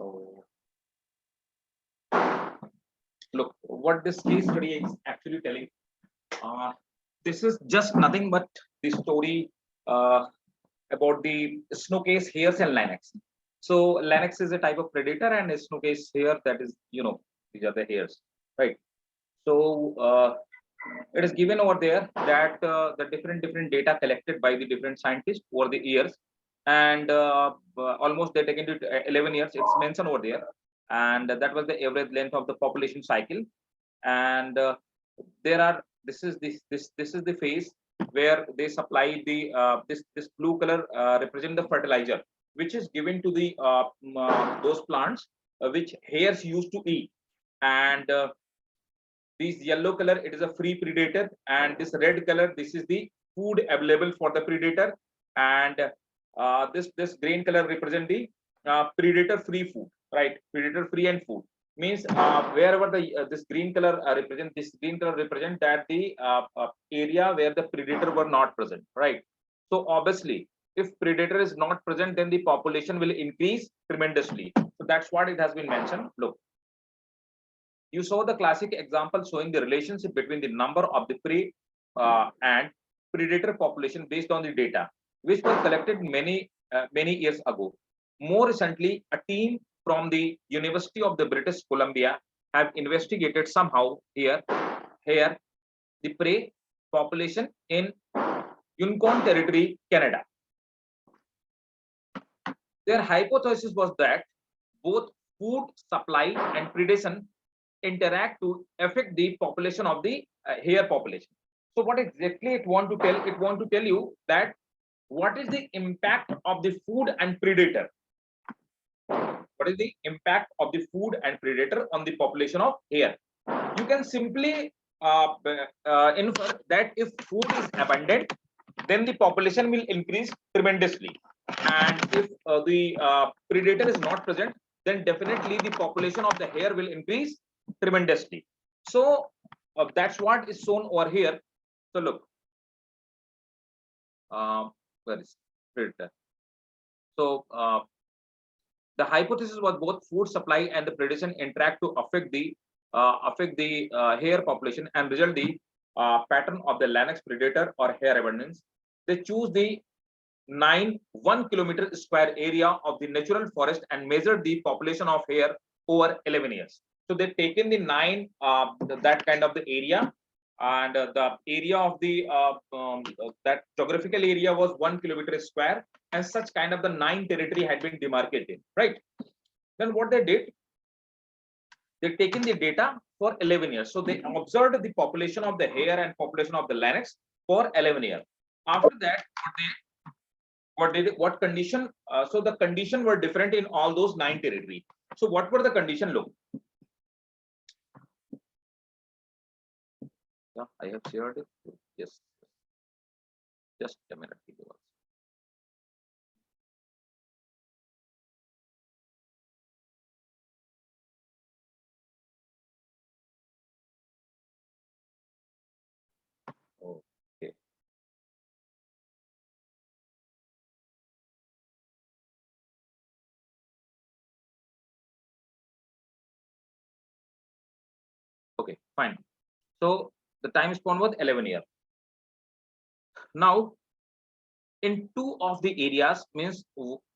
So look, what this case study is actually telling. This is just nothing but the story about the snowcase hares and lynx. So lynx is a type of predator, and a snowcase hare, that is, these are the hares, right? So it is given over there that the different data collected by the different scientists over the years, and almost they take into 11 years. It's mentioned over there, and that was the average length of the population cycle. And there are this is the phase where they supply the this blue color represent the fertilizer which is given to the those plants which hares used to eat. And this yellow color, it is a free predator, and this red color, this is the food available for the predator. And this green color represent the predator free food, right? Predator free and food means wherever the this green color represent that the area where the predator were not present, right? So obviously if predator is not present, then the population will increase tremendously. So that's what it has been mentioned. Look, you saw the classic example showing the relationship between the number of the prey and predator population based on the data, which was collected many years ago. More recently, a team from the University of the British Columbia have investigated somehow here the prey population in Yukon Territory, Canada. Their hypothesis was that both food supply and predation interact to affect the population of the hare population. So what exactly it want to tell? It want to tell you that what is the impact of the food and predator? What is the impact of the food and predator on the population of hare? You can simply infer that if food is abundant, then the population will increase tremendously. And if the predator is not present, then definitely the population of the hare will increase tremendously. So that's what is shown over here. So look, where is predator? So the hypothesis was both food supply and the predation interact to affect the hare population and result the pattern of the lynx predator or hare abundance. They choose the 1 kilometer square area of the natural forest and measured the population of hare over 11 years. So they've taken the that kind of the area, and the area of the that geographical area was 1 kilometer square, and such kind of the 9 territory had been demarcated, right? Then what they did, they've taken the data for 11 years. So they observed the population of the hare and population of the lynx for 11 years. After that, what condition? So the condition were different in all those 9 territory. So what were the condition? Look, yeah, I have shared it. Yes, just a minute. Okay. Okay, fine. So the time span was 11 years. Now, in 2 of the areas, means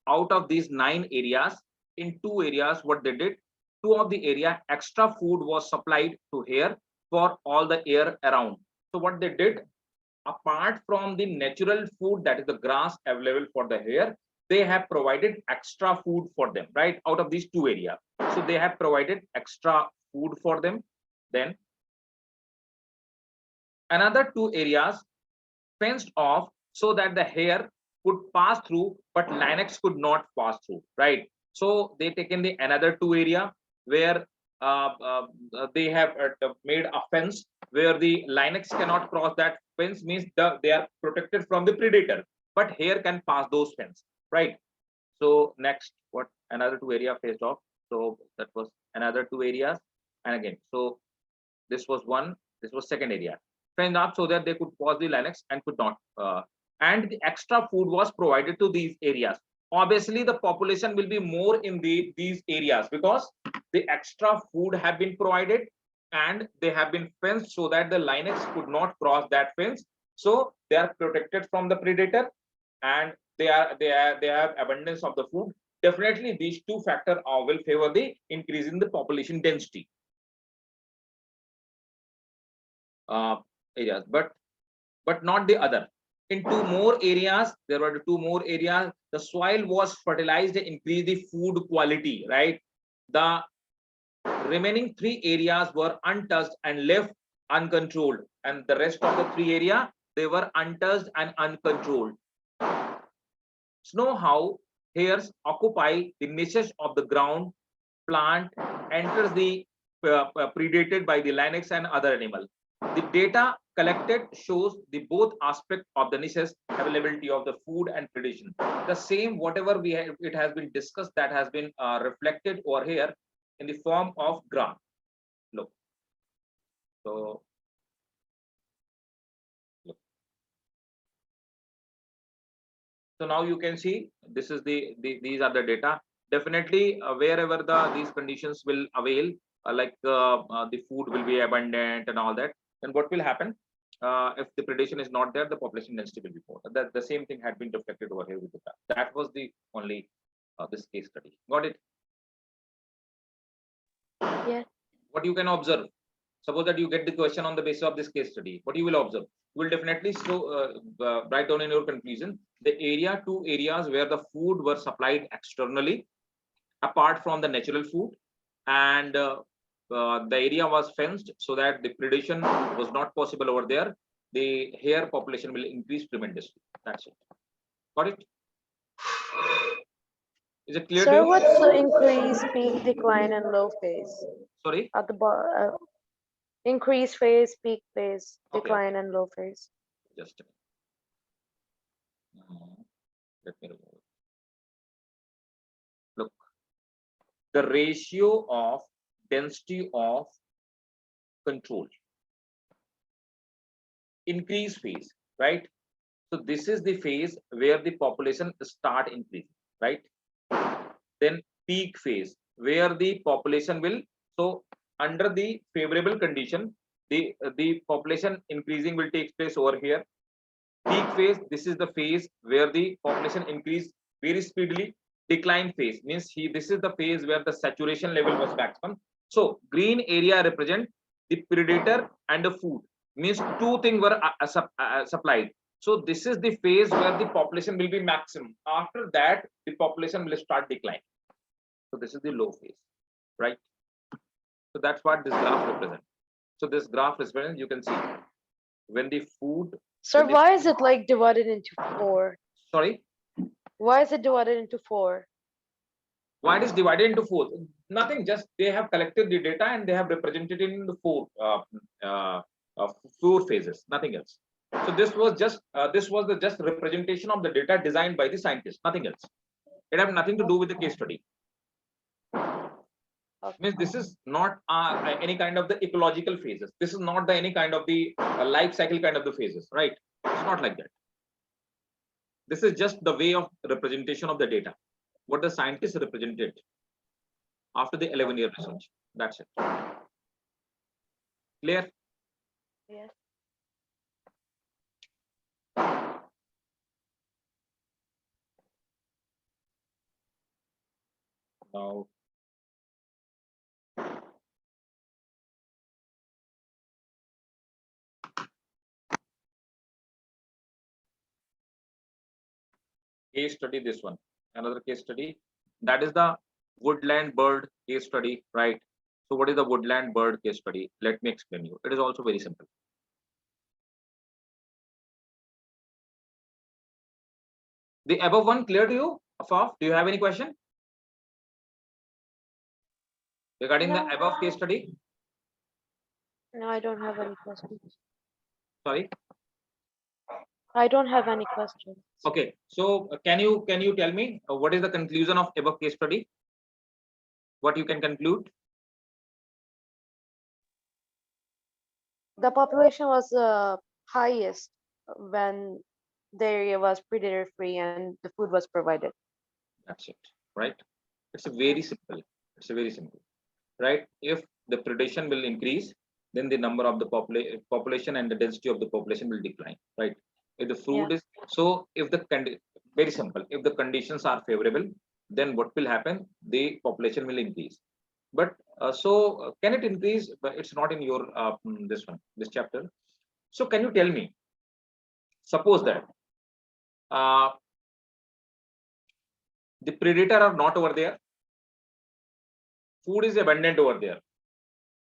out of these 9 areas, in 2 areas, what they did, 2 of the area extra food was supplied to hare for all the air around. So what they did, apart from the natural food, that is the grass available for the hare, they have provided extra food for them, right? Out of these 2 areas, so they have provided extra food for them. Then another 2 areas fenced off so that the hare could pass through, but lynx could not pass through, right? So they taken the another 2 area where they have made a fence where the lynx cannot cross that fence, means they are protected from the predator, but hare can pass those fence, right? So next, what another 2 area faced off. So that was another 2 areas, and again, so this was one, this was second area fenced up so that they could pass the lynx and could not. And the extra food was provided to these areas. obviously the population will be more in these areas because the extra food have been provided and they have been fenced so that the lynx could not cross that fence. So they are protected from the predator and they have abundance of the food. Definitely these two factors will favor the increase in the population density areas, but not the other. In two more areas, there were two more areas, the soil was fertilized, increase the food quality, right? The remaining three areas were untouched and left uncontrolled, and the rest of the three area, they were untouched and uncontrolled. Snow how hares occupy the niches of the ground, plant enters the predated by the lynx and other animal. The data collected shows the both aspect of the niches, availability of the food and predation. The same whatever we have, it has been discussed, that has been reflected over here in the form of graph. Look, so look. So now you can see this is these are the data. Definitely wherever these conditions will avail, the food will be abundant and all that, then what will happen? If the predation is not there, the population density will be more. That the same thing had been reflected over here with the graph. That was the only this case study. Got it? Yes. What you can observe, suppose that you get the question on the basis of this case study, what you will observe, you will definitely write down in your conclusion the two areas where the food were supplied externally apart from the natural food, and the area was fenced so that the predation was not possible over there. The hare population will increase tremendously. That's it. Got it? Is it clear to Sir, you? what's the increase, peak, decline, and low phase? Sorry. At the increase phase, peak phase, Okay. decline, and low phase. Just a minute. Let me remove it. Look, the ratio of density of control, increase phase, right? So this is the phase where the population start increasing, right? Then peak phase where the population will, so under the favorable condition, the population increasing will take place over here. Peak phase, this is the phase where the population increase very speedily. Decline phase means this is the phase where the saturation level was maximum. So green area represent the predator and the food, means two things were supplied. So this is the phase where the population will be maximum. After that, the population will start decline. So this is the low phase, right? So that's what this graph represents. So this graph represents, you can see when the food. Sir, why is it like divided into 4? Sorry. Why is it divided into 4? Why it is divided into 4? Nothing, just they have collected the data and they have represented it in the four phases, nothing else. So this was just just representation of the data designed by the scientists, nothing else. It have nothing to do with the case study. Means this is not any kind of the ecological phases. This is not any kind of the life cycle kind of the phases, right? It's not like that. This is just the way of representation of the data, what the scientists represented after the 11-year research. That's it. Clear? Yes. Now, case study, this one, another case study, that is the woodland bird case study, right? So what is the woodland bird case study? Let me explain you. It is also very simple. The above one clear to you? Affaf, do you have any question regarding the above case study? No, I don't have any questions. Sorry. I don't have any questions. Okay, so can you tell me what is the conclusion of above case study? What you can conclude? The population was highest when the area was predator free and the food was provided. That's it, right? It's a very simple. It's a very simple, right? If the predation will increase, then the number of the population and the density of the population will decline, right? If the Yeah. food is so, if the very simple, if the conditions are favorable, then what will happen? The population will increase. But can it increase? But it's not in your this chapter. So can you tell me? Suppose that uh, the predator are not over there, food is abundant over there.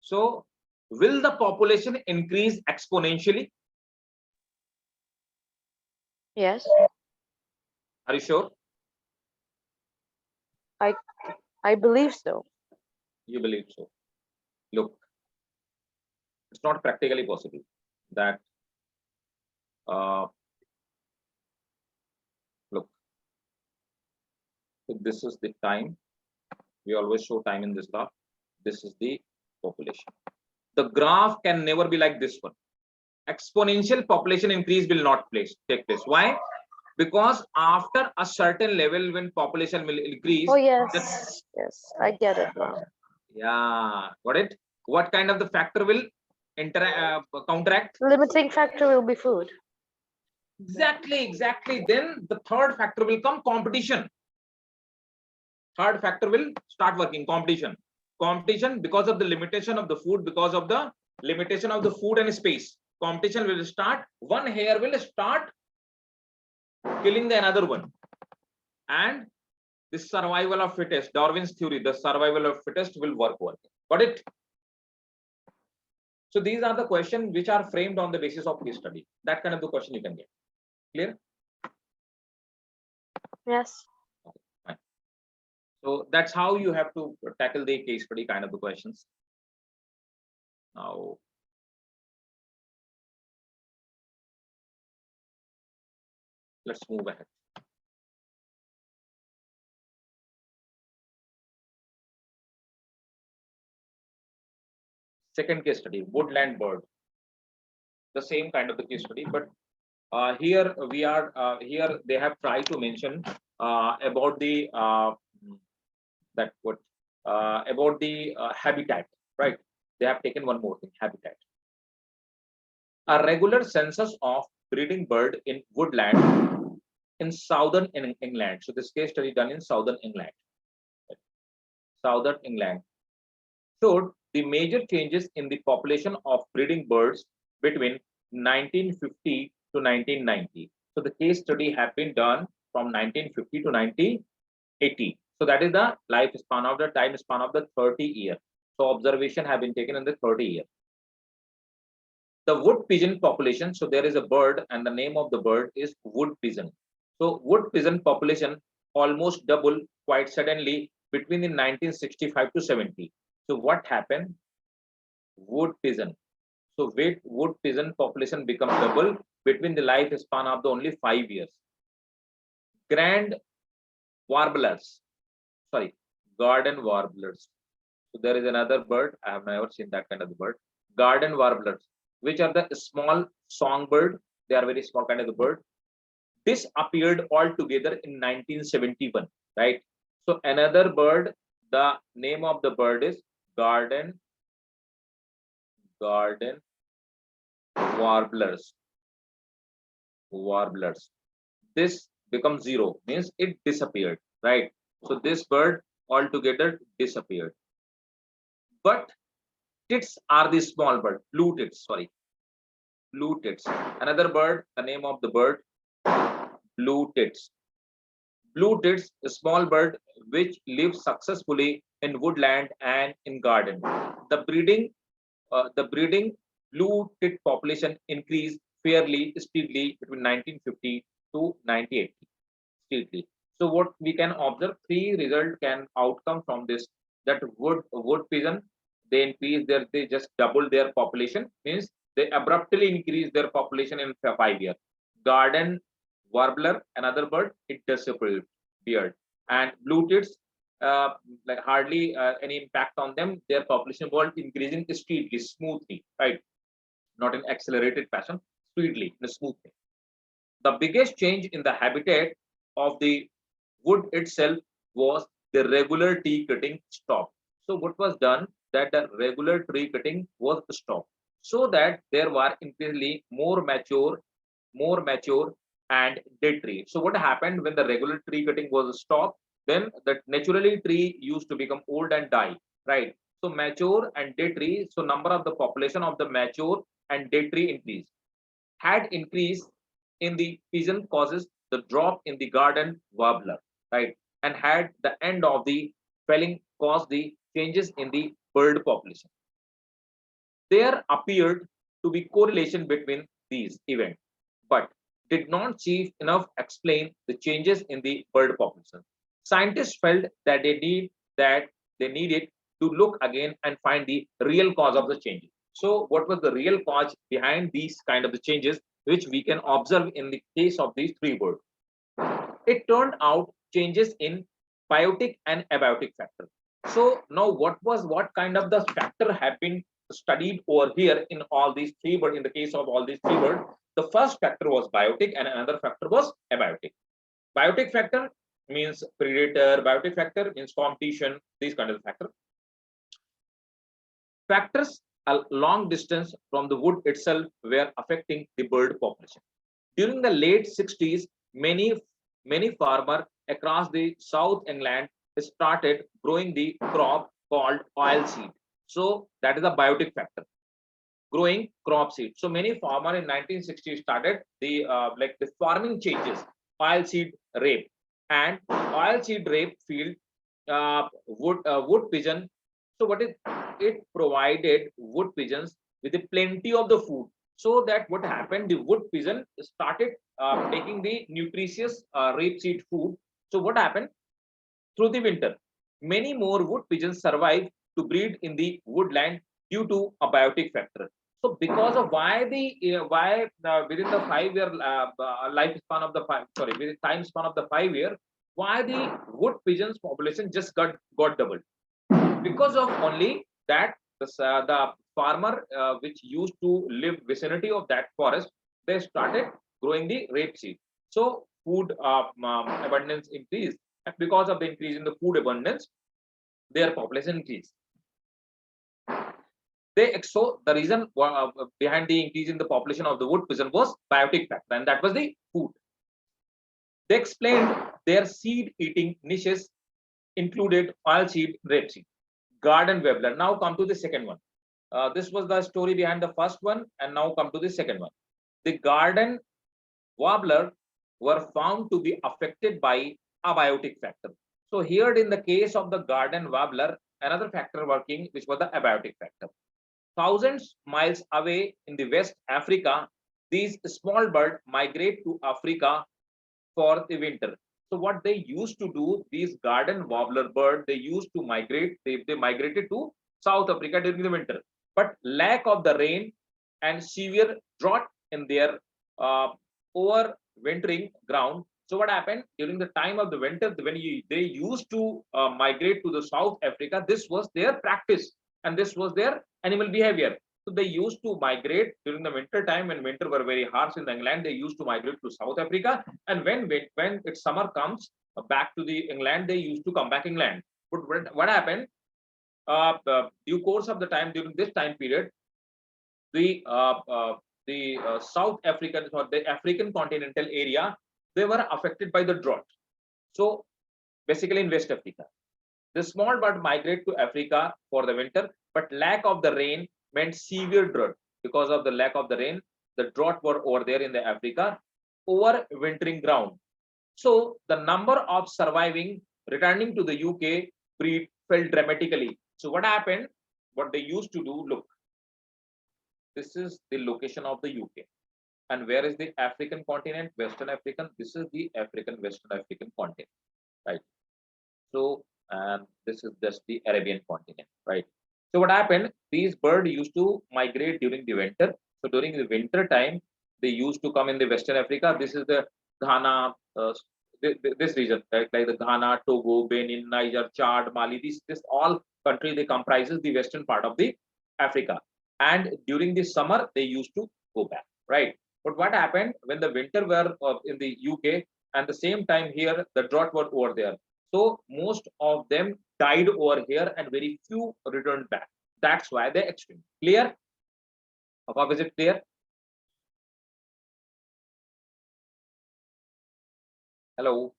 So will the population increase exponentially? Yes. Are you sure? I believe so. You believe so? Look, it's not practically possible that look, so this is the time. We always show time in this graph. This is the population. The graph can never be like this one. Exponential population increase will not take place. Why? Because after a certain level, when population will increase, Oh yes, yes, I get it now. yeah, got it. What kind of the factor will counteract? Limiting factor will be food. Exactly. Then the third factor will come, competition. Third factor will start working, competition. Competition because of the limitation of the food, because of the limitation of the food and space. Competition will start. One hair will start killing the another one. And this survival of fittest, Darwin's theory, the survival of fittest will work. Got it? So these are the questions which are framed on the basis of case study. That kind of the question you can get. Clear? Yes. Okay, fine. So that's how you have to tackle the case study kind of the questions. Now, let's move ahead. Second case study, woodland bird. The same kind of the case study, but here we are. Here they have tried to mention about the that what about the habitat, right? They have taken one more thing, habitat. A regular census of breeding bird in woodland in southern England. So this case study done in southern England. Southern England showed the major changes in the population of breeding birds between 1950 to 1990. So the case study have been done from 1950 to 1980. So that is the lifespan of the time span of the 30 year. So observation have been taken in the 30 year. The wood pigeon population. So there is a bird and the name of the bird is wood pigeon. So wood pigeon population almost double quite suddenly between the 1965 to 70. So what happened? Wood pigeon. So wood pigeon population becomes double between the lifespan of the only 5 years. Grand warblers, sorry, garden warblers. So there is another bird. I have never seen that kind of bird. Garden warblers, which are the small songbird. They are very small kind of the bird. This appeared altogether in 1971, right? So another bird, the name of the bird is garden warblers. This becomes zero, means it disappeared, right? So this bird altogether disappeared. But tits are the small bird, blue tits, sorry. Blue tits. Another bird, the name of the bird, blue tits. Blue tits, a small bird which lives successfully in woodland and in garden. The breeding blue tit population increased fairly steadily between 1950 to 1980. Steadily. So what we can observe, three result can outcome from this, that wood pigeon, they just double their population, means they abruptly increase their population in 5 years. Garden warbler, another bird, it disappeared. And blue tits, like hardly any impact on them. Their population was increasing steadily, smoothly, right? Not in accelerated fashion, speedily, in a smooth way. The biggest change in the habitat of the wood itself was the regular tree cutting stopped. So what was done, that the regular tree cutting was stopped, so that there were increasingly more mature and dead tree. So what happened when the regular tree cutting was stopped? Then the naturally tree used to become old and die, right? So mature and dead tree. So number of the population of the mature and dead tree increased. Had increase in the pigeon causes the drop in the garden warbler, right? And had the end of the felling caused the changes in the bird population. There appeared to be correlation between these events, but did not chief enough explain the changes in the bird population. Scientists felt that they needed to look again and find the real cause of the changes. So, what was the real cause behind these kind of the changes, which we can observe in the case of these three birds? It turned out changes in biotic and abiotic factor. So now what kind of the factor have been studied over here in all these three birds, in the case of all these three birds? The first factor was biotic and another factor was abiotic. Biotic factor means predator, biotic factor means competition, these kind of factor. Factors a long distance from the wood itself were affecting the bird population. During the late 60s, many farmers across the South England started growing the crop called oilseed. So that is a biotic factor. Growing crop seed. So many farmers in 1960 started the like the farming changes, oilseed rape, and oilseed rape field wood pigeon. So what is it provided wood pigeons with a plenty of the food, so that what happened, the wood pigeon started taking the nutritious rapeseed food. So what happened, through the winter many more wood pigeons survive to breed in the woodland due to a biotic factor. So because of within the 5 year lifespan of the within time span of the 5 year, why the wood pigeons population just got doubled? Because of only that, the farmer which used to live vicinity of that forest, they started growing the rapeseed. So food abundance increased, and because of the increase in the food abundance, their population increased. So the reason behind the increase in the population of the wood pigeon was biotic factor, and that was the food. They explained their seed eating niches included oilseed, rapeseed, garden warbler. Now come to the second one. This was the story behind the first one, and now come to the second one. The garden warbler were found to be affected by abiotic factor. So here in the case of the garden warbler, another factor working, which was the abiotic factor. Thousands miles away in the West Africa, these small birds migrate to Africa for the winter. So what they used to do, these garden warbler bird, they used to migrate, they migrated to South Africa during the winter. But lack of the rain and severe drought in their overwintering ground. So what happened during the time of the winter, when they used to migrate to the South Africa, this was their practice and this was their animal behavior. So they used to migrate during the winter time, when winter were very harsh in England. They used to migrate to South Africa, and when its summer comes back to the England, they used to come back England. But what happened? Due course of the time, during this time period, the South African or the African continental area, they were affected by the drought. So basically in West Africa, the small bird migrate to Africa for the winter, but lack of the rain meant severe drought. Because of the lack of the rain, the drought were over there in the Africa, overwintering ground. So the number of surviving returning to the UK breed fell dramatically. So what happened? What they used to do, look, this is the location of the UK. And where is the African continent? Western African. This is the Western African continent, right? So, and this is just the Arabian continent, right? So what happened? These birds used to migrate during the winter. So during the winter time, they used to come in the Western Africa. This is the Ghana, this region, right? Like the Ghana, Togo, Benin, Niger, Chad, Mali. This all country, they comprises the western part of the Africa. And during the summer, they used to go back, right? But what happened when the winter were in the UK, and the same time here, the drought were over there. So most of them died over here and very few returned back. That's why they're extinct. Clear? Affaf, is it clear? Hello,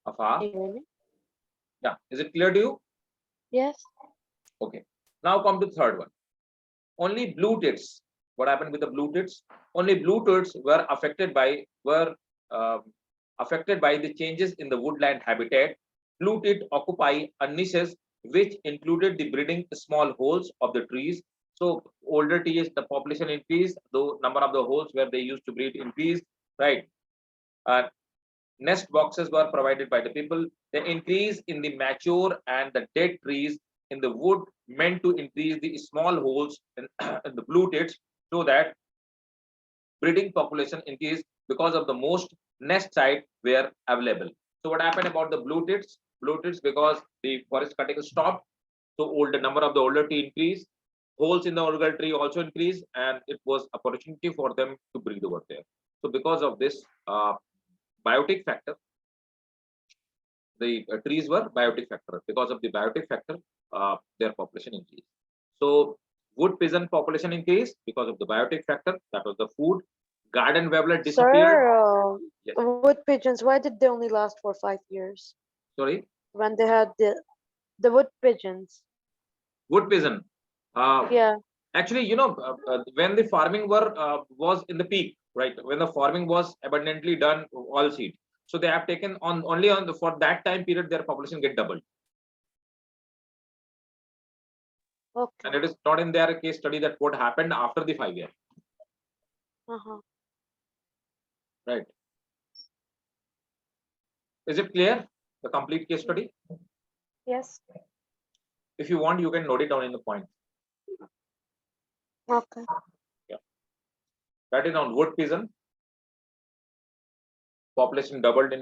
Affaf. Yeah, is it clear to you? Yes. Okay. Now come to the third one. Only blue tits. What happened with the blue tits? Only blue tits were um, affected by the changes in the woodland habitat. Blue tit occupy a niches which included the breeding small holes of the trees. So older trees, the population increased, the number of the holes where they used to breed increased, right? Nest boxes were provided by the people. The increase in the mature and the dead trees in the wood meant to increase the small holes in, in the blue tits, so that breeding population increased because of the most nest site were available. So what happened about the blue tits? Blue tits, because the forest cutting stopped, so older number of the older tree increased, holes in the older tree also increased, and it was opportunity for them to breed over there. So because of this biotic factor, the trees were biotic factor. Because of the biotic factor, their population increased. So wood pigeon population increased because of the biotic factor. That was the food. Garden warbler disappeared. Sir, Yes. wood pigeons, why did they only last for 5 years Sorry. when they had the wood pigeons? Wood pigeon. Yeah. Actually, when the farming was in the peak, right? When the farming was abundantly done, all seed. So they have taken on only on the for that time period, their population get doubled. Okay. And it is not in their case study that what happened after the 5 years. Right. Is it clear? The complete case study? Yes. If you want, you can note it down in the point. Okay. Yeah. That is on wood pigeon. Population doubled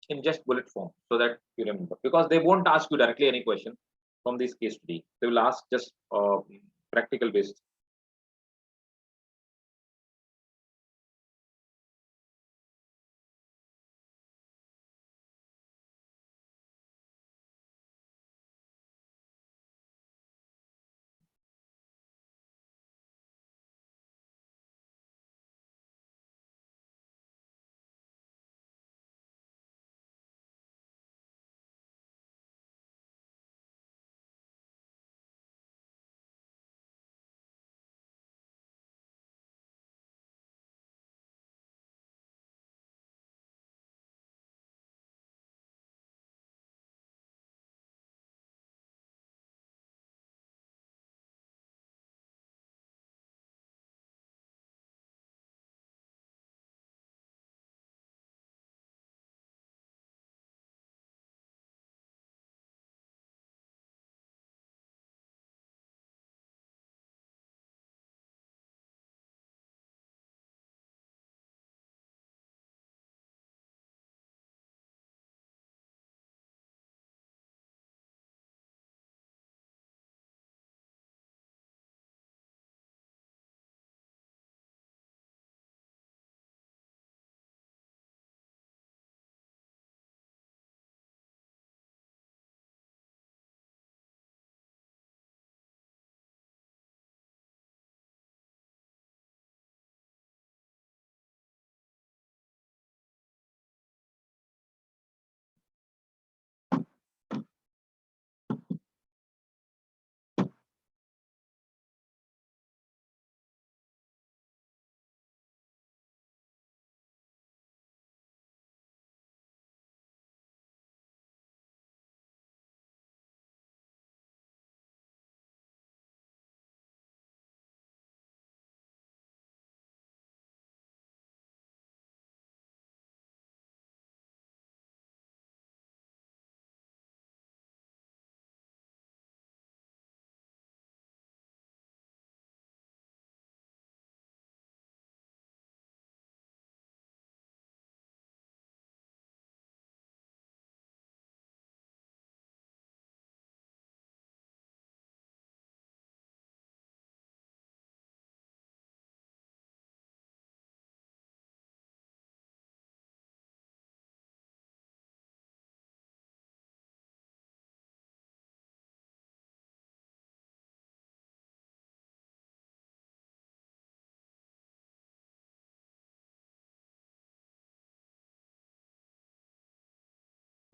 in just bullet form, so that you remember. Because they won't ask you directly any question from this case study. They will ask just practical based.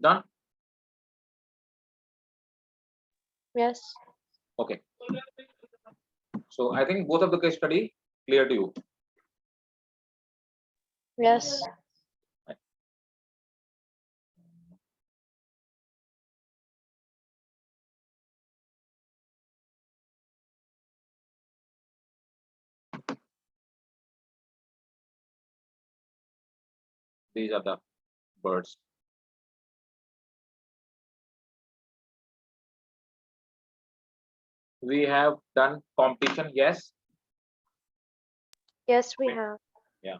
Done? Yes. Okay. So I think both of the case study clear to you. Yes. These are the birds. We have done competition. Yes. Yes, we have. Yeah.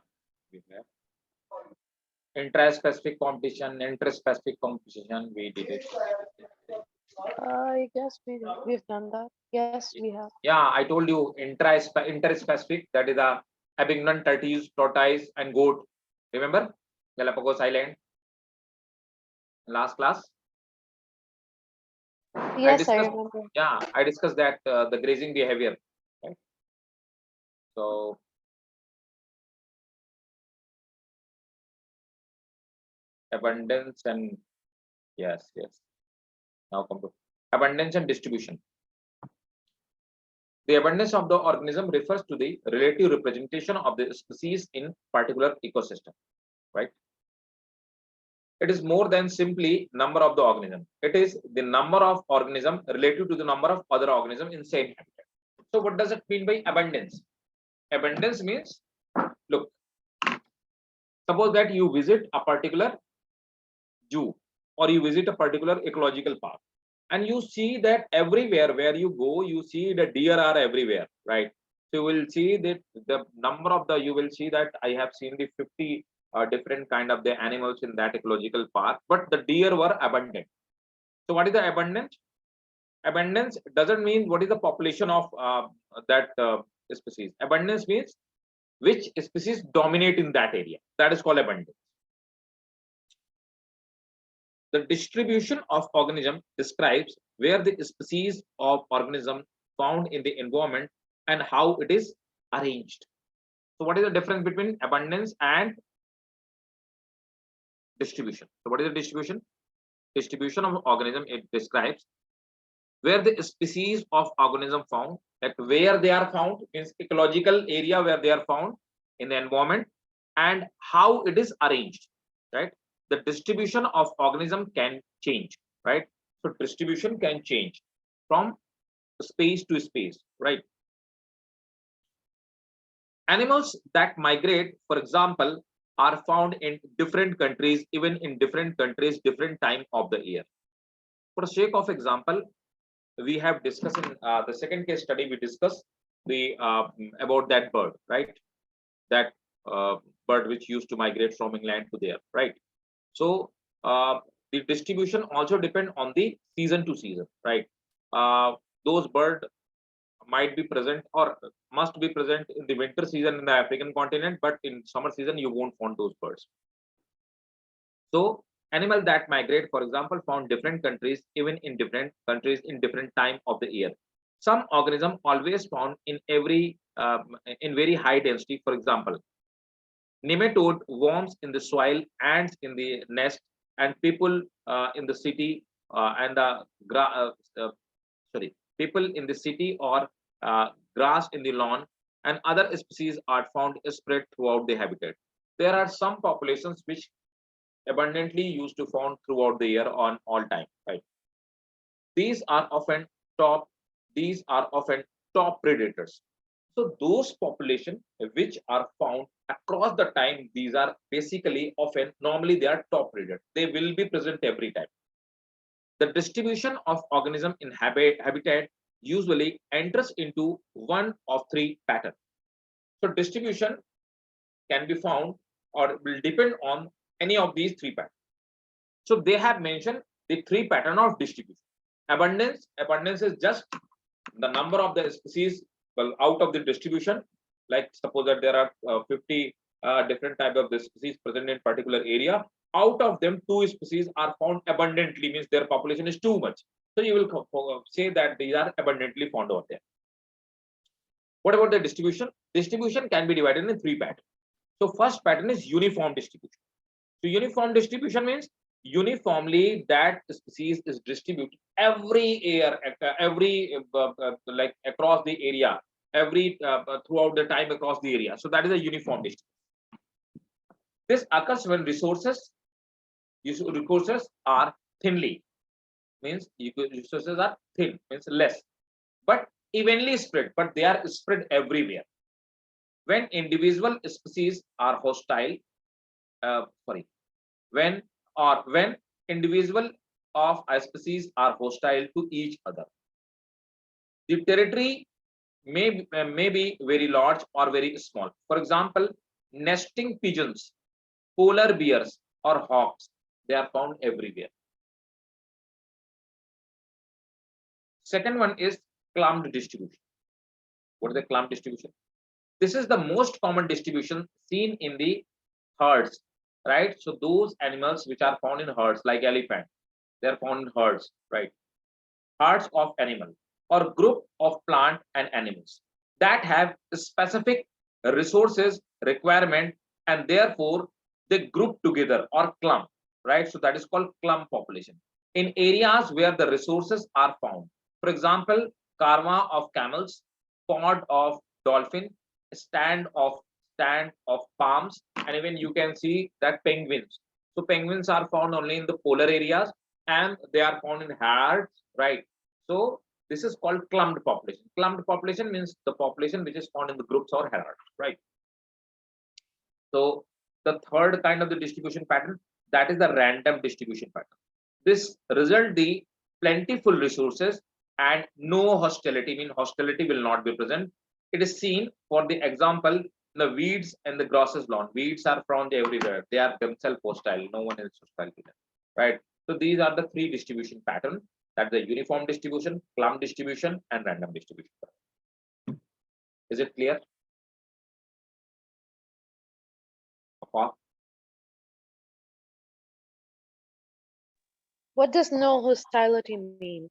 We have. Intra-specific competition, inter-specific competition. We did it. I guess we've done that. Yes, we have. Yeah, I told you inter-specific. That is a Abingdon tortoise, and goat. Remember Galapagos Island? Last class. Yes, I remember. Yeah, I discussed that the grazing behavior. Right? So abundance and yes. Now come to abundance and distribution. The abundance of the organism refers to the relative representation of the species in particular ecosystem, right? It is more than simply number of the organism. It is the number of organism relative to the number of other organism in same habitat. So what does it mean by abundance? Abundance means, look, suppose that you visit a particular zoo or you visit a particular ecological park and you see that everywhere where you go, you see the deer are everywhere, right? So you will see that the number of the, you will see that I have seen the 50 different kind of the animals in that ecological park, but the deer were abundant. So what is the abundance? Abundance doesn't mean what is the population of that species. Abundance means which species dominate in that area. That is called abundance. The distribution of organism describes where the species of organism found in the environment and how it is arranged. So what is the difference between abundance and distribution? So what is the distribution? Distribution of organism, it describes where the species of organism found, like where they are found, means ecological area where they are found in the environment, and how it is arranged, right? The distribution of organism can change, right? So distribution can change from space to space, right? Animals that migrate, for example, are found in different countries, even in different countries, different time of the year. For sake of example, we have discussed in the second case study, we discussed the about that bird, right? That bird which used to migrate from England to there, right? So the distribution also depend on the season to season, right? Those bird might be present or must be present in the winter season in the African continent, but in summer season you won't find those birds. So animals that migrate, for example, found different countries, even in different countries in different time of the year. Some organisms always found in very high density. For example, nematode worms in the soil, ants in the nest, and people in the city and the sorry, people in the city or grass in the lawn, and other species are found spread throughout the habitat. There are some populations which abundantly used to found throughout the year on all time, right? These are often top, these are often top predators. So those population which are found across the time, these are basically often, normally they are top predators. They will be present every time. The distribution of organism in habitat usually enters into one of three patterns. So distribution can be found or will depend on any of these three patterns. So they have mentioned the three pattern of distribution. Abundance is just the number of the species, well, out of the distribution. Like suppose that there are 50 different type of the species present in particular area. Out of them, 2 species are found abundantly, means their population is too much. So you will say that these are abundantly found over there. What about the distribution? Distribution can be divided in three patterns. So first pattern is uniform distribution. So uniform distribution means uniformly that species is distributed every year, like across the area, throughout the time across the area. So that is a uniform distribution. This occurs when resources are thinly, means resources are thin, means less, but evenly spread, but they are spread everywhere. When individual species are hostile, when individual of a species are hostile to each other, the territory may be very large or very small. For example, nesting pigeons, polar bears, or hawks, they are found everywhere. Second one is clumped distribution. What is the clump distribution? This is the most common distribution seen in the herds, right? So those animals which are found in herds, like elephant, they are found in herds, right? Herds of animals or group of plant and animals that have specific resources requirement, and therefore they group together or clump, right? So that is called clump population in areas where the resources are found. For example, karma of camels, pod of dolphin, stand of palms, and even you can see that penguins. So penguins are found only in the polar areas and they are found in herds, right? So this is called clumped population. Clumped population means the population which is found in the groups or herds, right? So the third kind of the distribution pattern, that is the random distribution pattern. This result the plentiful resources and no hostility, mean hostility will not be present. It is seen, for the example, the weeds and the grasses lawn. Weeds are found everywhere. They are themselves hostile. No one is hostile to them, right? So these are the three distribution patterns. That's the uniform distribution, clump distribution, and random distribution. Is it clear? Affaf? What does no hostility mean?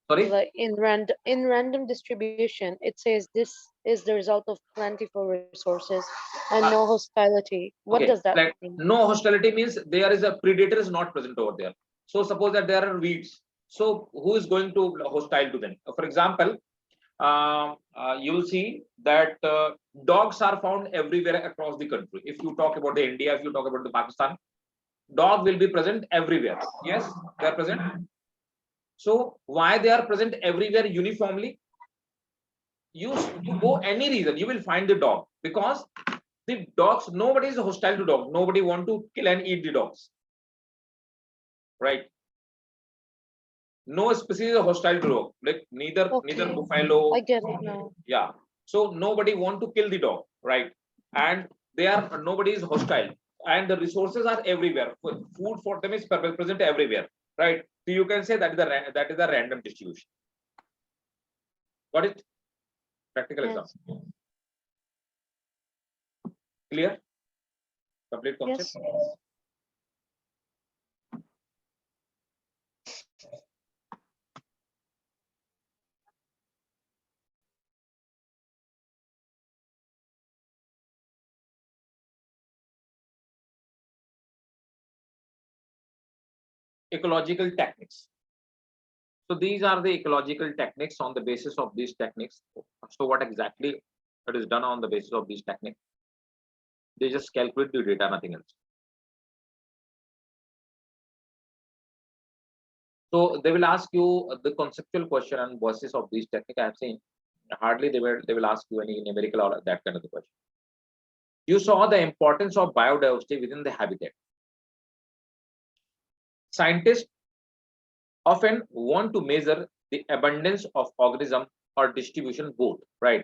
Sorry? Like in random distribution, it says this is the result of plentiful resources and no hostility. What does Okay, that like mean? no hostility means there is a predator is not present over there. So suppose that there are weeds. So who is going to hostile to them? For example, you will see that dogs are found everywhere across the country. If you talk about the India, if you talk about the Pakistan, dog will be present everywhere. Yes, they are present. So why they are present everywhere uniformly? You go any reason, you will find the dog, because the dogs, nobody is hostile to dog. Nobody want to kill and eat the dogs, right? No species is hostile to dog, like neither Okay, buffalo. I get it now. Yeah, so nobody want to kill the dog, right? And they are, nobody is hostile, and the resources are everywhere. Food for them is present everywhere, right? So you can say that is the random distribution. Got it? Practical Yes. example. Clear? Complete concept? Yes. Ecological techniques. So these are the ecological techniques. On the basis of these techniques, so what exactly it is done on the basis of these techniques? They just calculate the data, nothing else. So they will ask you the conceptual question on basis of these techniques. I have seen hardly they will ask you any numerical or that kind of the question. You saw the importance of biodiversity within the habitat. Scientists often want to measure the abundance of organism or distribution both, right?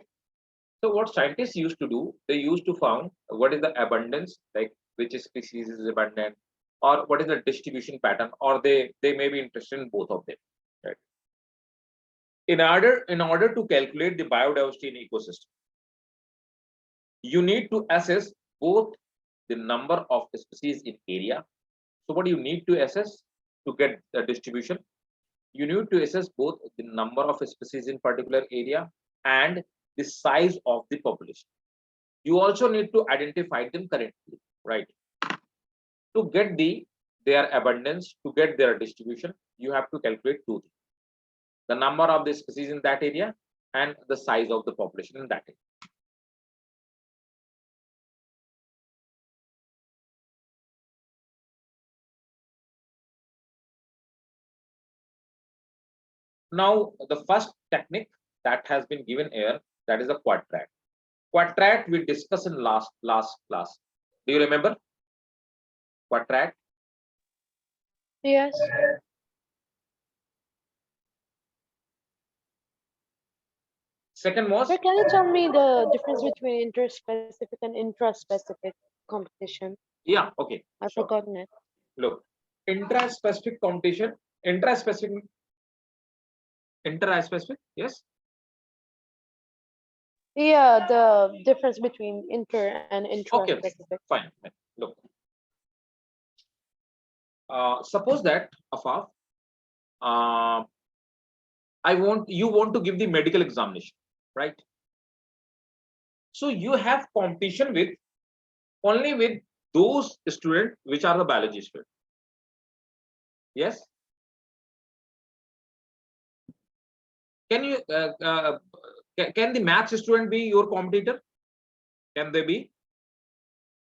So what scientists used to do, they used to found what is the abundance, like which species is abundant, or what is the distribution pattern, or they may be interested in both of them, right? In order to calculate the biodiversity in ecosystem, you need to assess both the number of species in area. So what do you need to assess to get the distribution? You need to assess both the number of species in particular area and the size of the population. You also need to identify them correctly, right? To get the their abundance, to get their distribution, you have to calculate two things: the number of the species in that area and the size of the population in that area. Now, the first technique that has been given here, that is the quadrat. Quadrat we discussed in last class. Do you remember quadrat? Yes. Second was, Sir, can you tell me the difference between interspecific and intraspecific competition? yeah, okay, I've sure. forgotten it. Look, intraspecific competition, intraspecific, intraspecific, yes. Yeah, the difference between inter and Okay, intraspecific. fine. Look, suppose that Affaf, you want to give the medical examination, right? So you have competition with only with those students which are the biology students. Yes. Can you can the maths student be your competitor? Can they be?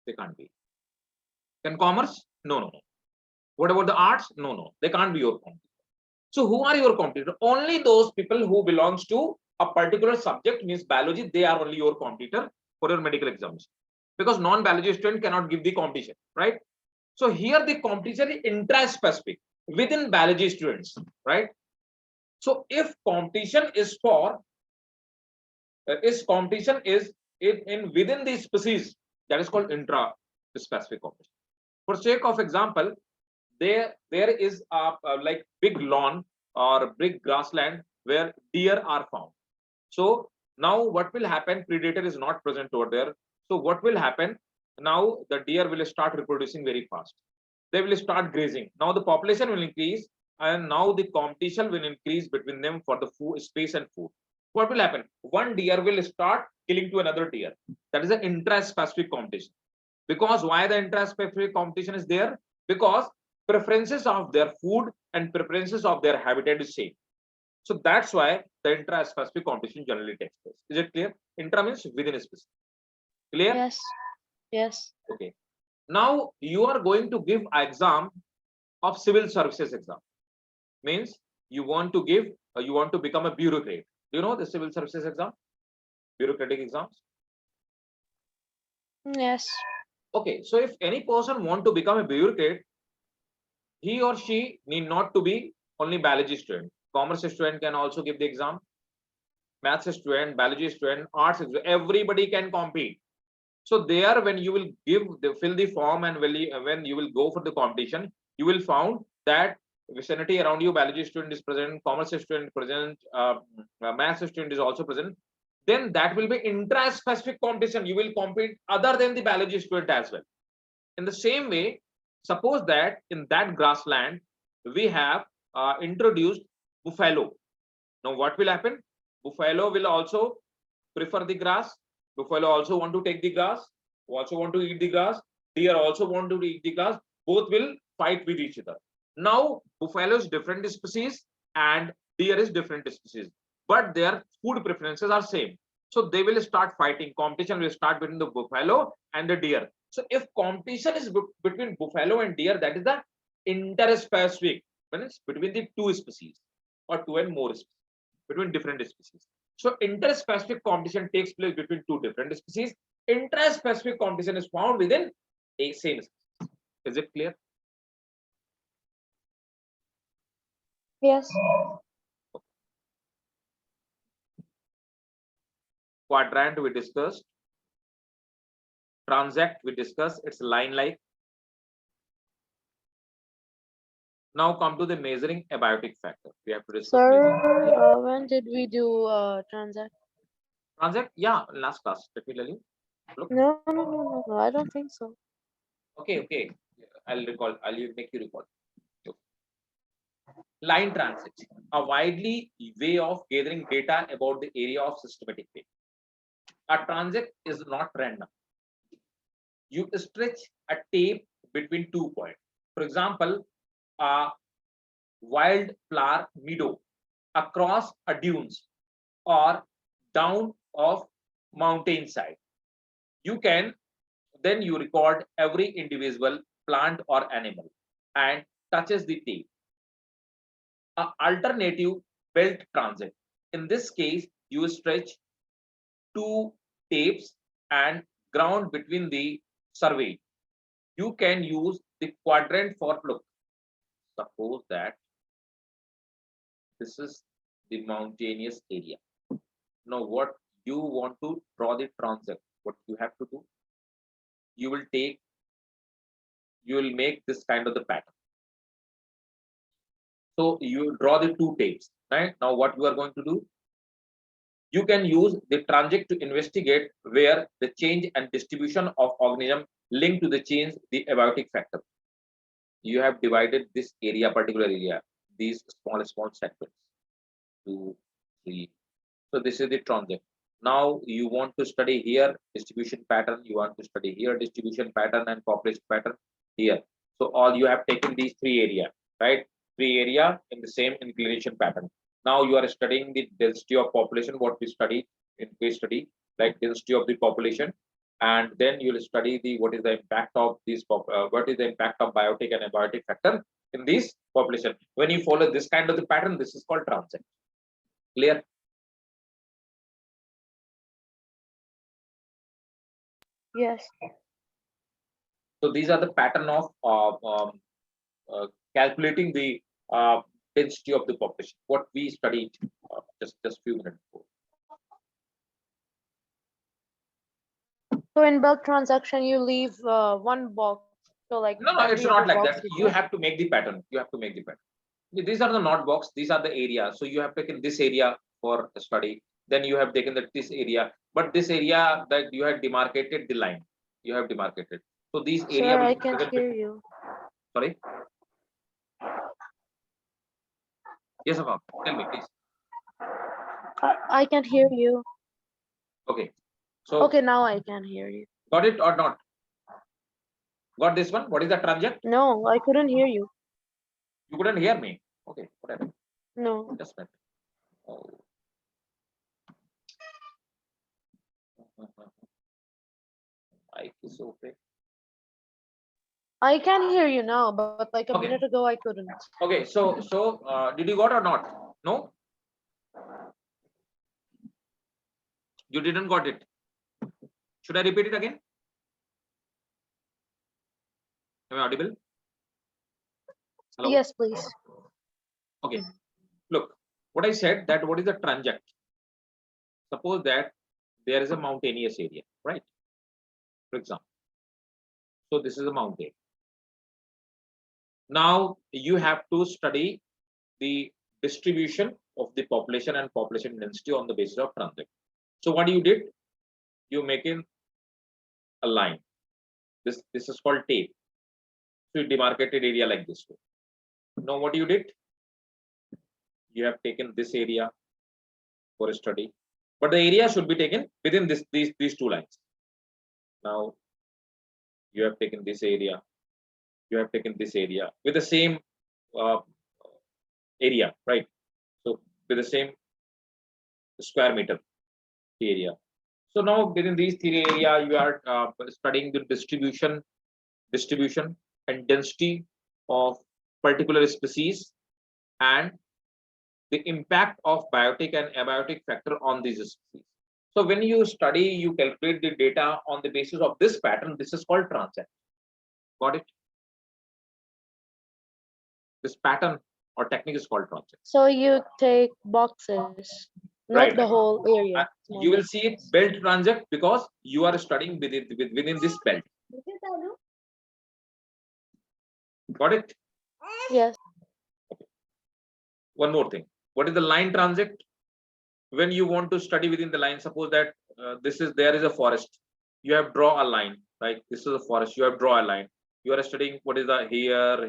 They can't be. Can commerce? No, no, no. What about the arts? No, no. They can't be your competitor. So who are your competitor? Only those people who belongs to a particular subject, means biology. They are only your competitor for your medical exams, because non-biology student cannot give the competition, right? So here the competition is intra-specific within biology students, right? So if competition is for competition is in within the species, that is called intra-specific competition. For sake of example, there is a like big lawn or big grassland where deer are found. So now what will happen? Predator is not present over there. So what will happen? Now the deer will start reproducing very fast. They will start grazing. Now the population will increase, and now the competition will increase between them for the food, space and food. What will happen? One deer will start killing to another deer. That is an intra-specific competition. Because why the intra-specific competition is there? Because preferences of their food and preferences of their habitat is same. So that's why the intra-specific competition generally takes place. Is it clear? Intra means within a species. Clear? Yes. Yes. Okay. Now you are going to give an exam of civil services exam. Means you want to give, you want to become a bureaucrat. Do you know the civil services exam? Bureaucratic exams. Yes. Okay. So if any person want to become a bureaucrat, he or she need not to be only biology student. Commerce student can also give the exam. Maths student, biology student, arts student, everybody can compete. So there, when you will fill the form, and when you will go for the competition, you will found that vicinity around you, biology student is present, commerce student present, maths student is also present. Then that will be intra-specific competition. You will compete other than the biology student as well. In the same way, suppose that in that grassland we have introduced buffalo. Now what will happen? Buffalo will also prefer the grass. Buffalo also want to take the grass, also want to eat the grass. Deer also want to eat the grass. Both will fight with each other. Now buffalo is different species and deer is different species, but their food preferences are same. So they will start fighting. Competition will start between the buffalo and the deer. So if competition is between buffalo and deer, that is the interspecific, means between the two species or two and more species, between different species. So interspecific competition takes place between two different species. Intraspecific competition is found within a same species. Is it clear? Yes. Quadrant we discussed. Transact we discussed. It's line like. Now come to the measuring abiotic factor. We have to discuss. Sir, when did we do transact? Transact, yeah, last class. Let me tell you. Look. No. I don't think so. Okay, okay. I'll recall. I'll make you recall. Line transit, a widely way of gathering data about the area of systematic way. A transit is not random. You stretch a tape between 2 points. For example, a wildflower meadow across a dunes or down of mountainside. You can then you record every individual plant or animal and touches the tape. A alternative belt transit. In this case, you stretch two tapes and ground between the survey. You can use the quadrant for look. Suppose that this is the mountainous area. Now, what you want to draw the transit, what you have to do, you will make this kind of the pattern. So you draw the two tapes, right? Now, what you are going to do, you can use the transit to investigate where the change and distribution of organism linked to the change the abiotic factor. You have divided this area, particular area, these small segments, 2, 3. So this is the transit. Now you want to study here distribution pattern, you want to study here distribution pattern and population pattern here. So all you have taken these three area, right? Three area in the same inclination pattern. Now you are studying the density of population, what we study in case study, like density of the population, and then you will study the what is the impact of this what is the impact of biotic and abiotic factor in this population. When you follow this kind of the pattern, this is called transit. Clear? Yes. So these are the pattern of calculating the density of the population. What we studied just few minutes before. So in belt transaction, you leave one box. So like No, it's every not other like box that. you You do. have to make the pattern. You have to make the pattern. These are the not box. These are the area. So you have taken this area for study. Then you have taken this area. But this area that you have demarcated the line. You have demarcated. So these area Sir, will I be can't present hear between. you. Sorry. Yes, Affaf. Tell me, please. I can't hear you. Okay. So Okay, now I can hear you. got it or not? Got this one? What is the transit? No, I couldn't hear you. You couldn't hear me. Okay, whatever. No. Just a minute. Oh. Mic is okay. I can hear you now, but like a Okay. minute ago, I couldn't. Okay, so did you got or not? No, you didn't got it. Should I repeat it again? Am I audible? Hello? Yes, please. Okay. Look, what I said that what is the transit? Suppose that there is a mountainous area, right? For example. So this is a mountain. Now you have to study the distribution of the population and population density on the basis of transit. So what you did? You make in a line. This is called tape. So you demarcated area like this. Now what you did? You have taken this area for a study, but the area should be taken within these two lines. Now you have taken this area, you have taken this area with the same uh, area, right? So with the same square meter area. So now within these three area, you are studying the distribution and density of particular species and the impact of biotic and abiotic factor on these species. So when you study, you calculate the data on the basis of this pattern. This is called transit. Got it? This pattern or technique is called transit. So you take boxes, not Right. the whole area. You will see it belt transit because you are studying within this belt. Got it? Yes. One more thing. What is the line transit? When you want to study within the line, suppose that there is a forest. You have draw a line, right? This is a forest. You have draw a line. You are studying what is the here,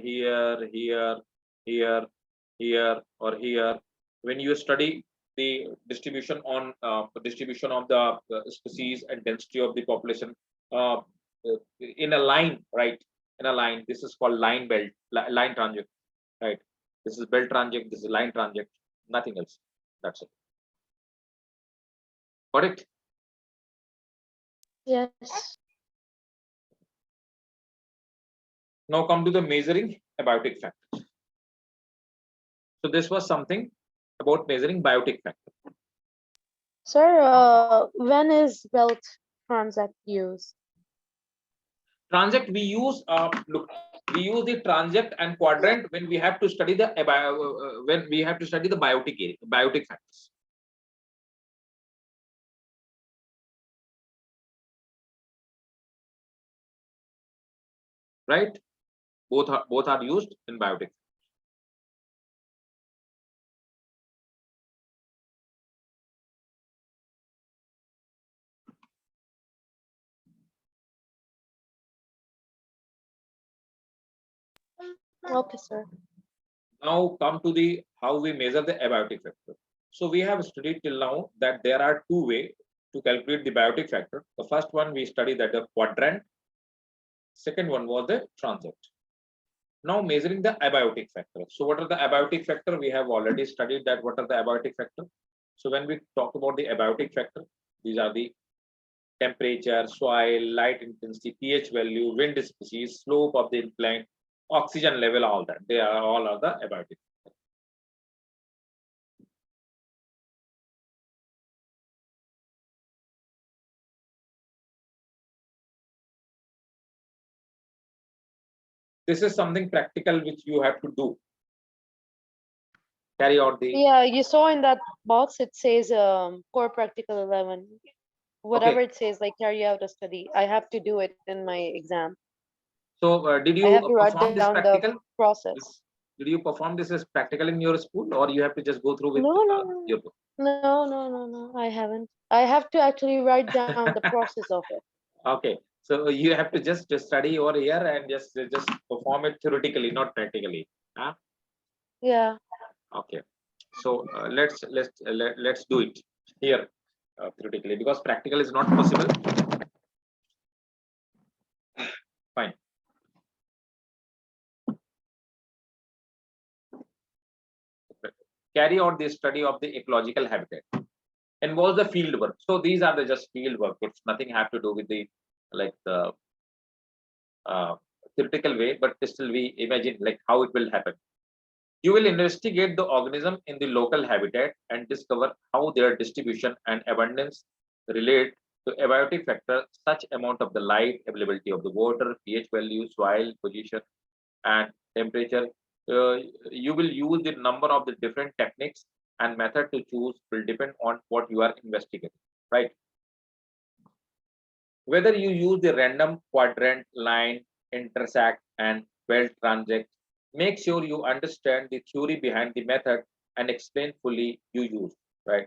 here, or here. When you study the distribution on distribution of the species and density of the population in a line, right? in a line. This is called line belt, line transect, right? This is belt transect, this is line transect, nothing else. That's it. Got it? Yes. Now come to the measuring abiotic factor. So this was something about measuring biotic factor. Sir, when is belt transact used? Transect we use look, we use the transect and quadrant when we have to study the when we have to study the biotic factors. Right? Both are used in biotic. Okay, sir. Now come to the how we measure the abiotic factor. So we have studied till now that there are two ways to calculate the biotic factor. The first one we studied that the quadrant. Second one was the transect. Now measuring the abiotic factor. So what are the abiotic factor? We have already studied that what are the abiotic factor. So when we talk about the abiotic factor, these are the temperature, soil, light intensity, pH value, wind species, slope of the incline, oxygen level, all that. They are all are the abiotic. This is something practical which you have to do. Carry out the. Yeah, you saw in that box it says core practical 11. Whatever it says, like carry out a study. I have to do it in my exam. So did I you have to write perform this down the practical? process. Did you perform this as practical in your school, or you have to just go through with No, your book? no. I haven't. I have to actually write down the process of it. Okay, so you have to just study over here and just perform it theoretically, not practically. Huh? Yeah. Okay, so let's do it here theoretically, because practical is not possible. Fine. Carry out the study of the ecological habitat. Involves the field work. So these are the just field work. It's nothing have to do with the like the theoretical way, but still we imagine like how it will happen. You will investigate the organism in the local habitat and discover how their distribution and abundance relate to abiotic factor, such amount of the light, availability of the water, pH value, soil position, and temperature. You will use the number of the different techniques and method to choose will depend on what you are investigating, right? Whether you use the random quadrant, line, intersect, and belt transect, make sure you understand the theory behind the method and explain fully you use, right?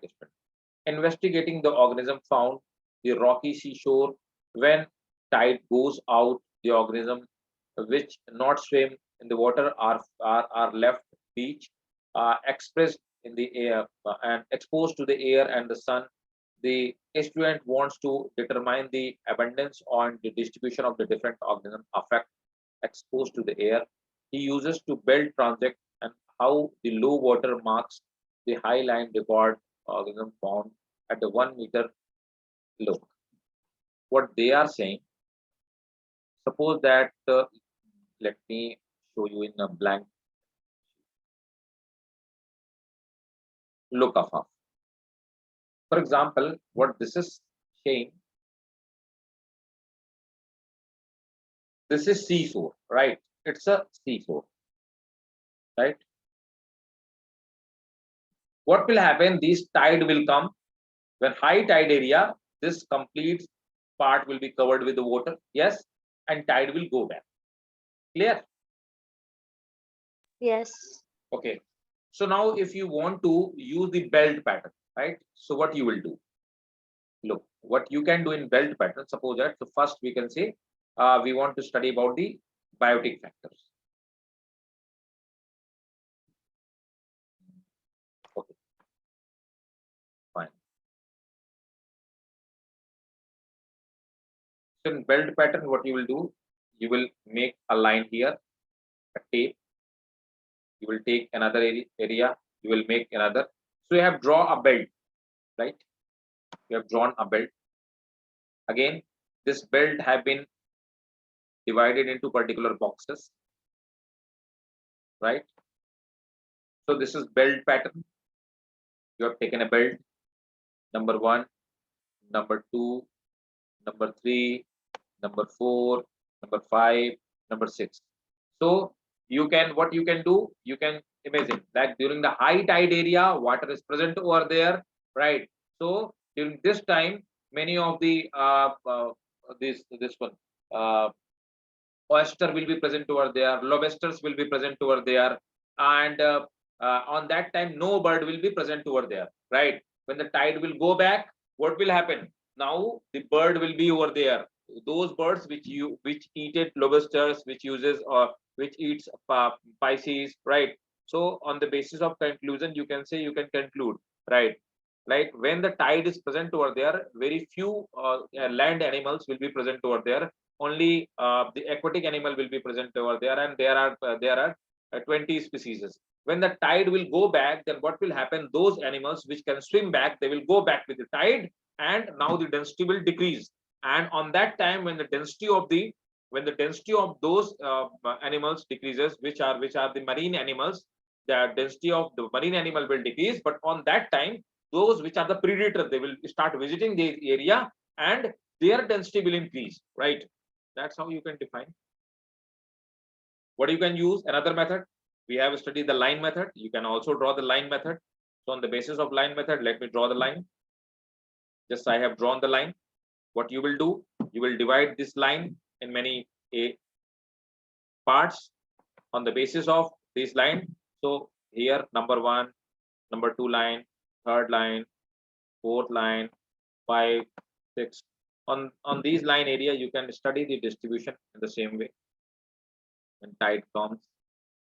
Investigating the organism found the rocky seashore. When tide goes out, the organism which not swim in the water are left beach, expressed in the air and exposed to the air and the sun. The student wants to determine the abundance and the distribution of the different organism affect exposed to the air. He uses to build transect and how the low water marks the high line record organism found at the 1 meter low. What they are saying, suppose that let me show you in a blank look of. For example, what this is saying, this is seashore, right? It's a seashore, right? What will happen? This tide will come when high tide area. This complete part will be covered with the water. Yes, and tide will go back. Clear? Yes. Okay. So now, if you want to use the belt pattern, right? So what you will do? Look, what you can do in belt pattern. Suppose that. So first we can say we want to study about the biotic factors. Okay, fine. So in belt pattern, what you will do? you will make a line here, a tape. You will take another area, you will make another. So you have drawn a belt, right? You have drawn a belt. Again, this belt have been divided into particular boxes, right? So this is belt pattern. You have taken a belt, number 1, number 2, number 3, number 4, number 5, number 6. So you can, what you can do, you can imagine that during the high tide area, water is present over there, right? So during this time, many of the this one oyster will be present over there, lobsters will be present over there, and on that time no bird will be present over there, right? When the tide will go back, what will happen? Now the bird will be over there. Those birds which eat lobsters, which uses or which eats pisces, right? So on the basis of conclusion, you can say, you can conclude, right? Like when the tide is present over there, very few land animals will be present over there. Only the aquatic animal will be present over there, and there are 20 species. When the tide will go back, then what will happen? Those animals which can swim back, they will go back with the tide, and now the density will decrease. And on that time, when the density of those animals decreases, which are the marine animals, the density of the marine animal will decrease. But on that time, those which are the predators, they will start visiting the area, and their density will increase, right? That's how you can define. What you can use, another method, we have studied the line method. You can also draw the line method. So on the basis of line method, let me draw the line. Just I have drawn the line. What you will do, you will divide this line in many parts on the basis of this line. So here, number 1, number 2 line, third line, fourth line, 5, 6. On these line area, you can study the distribution in the same way. When tide comes,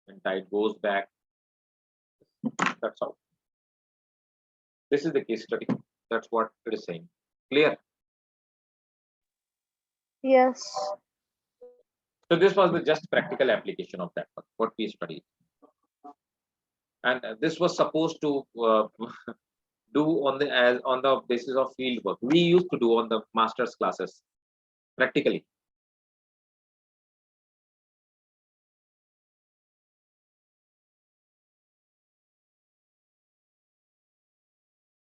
when tide goes back, that's all. This is the case study. That's what it is saying. Clear? Yes. So this was the just practical application of that one, what we studied. And this was supposed to do on the basis of field work. We used to do on the master's classes practically.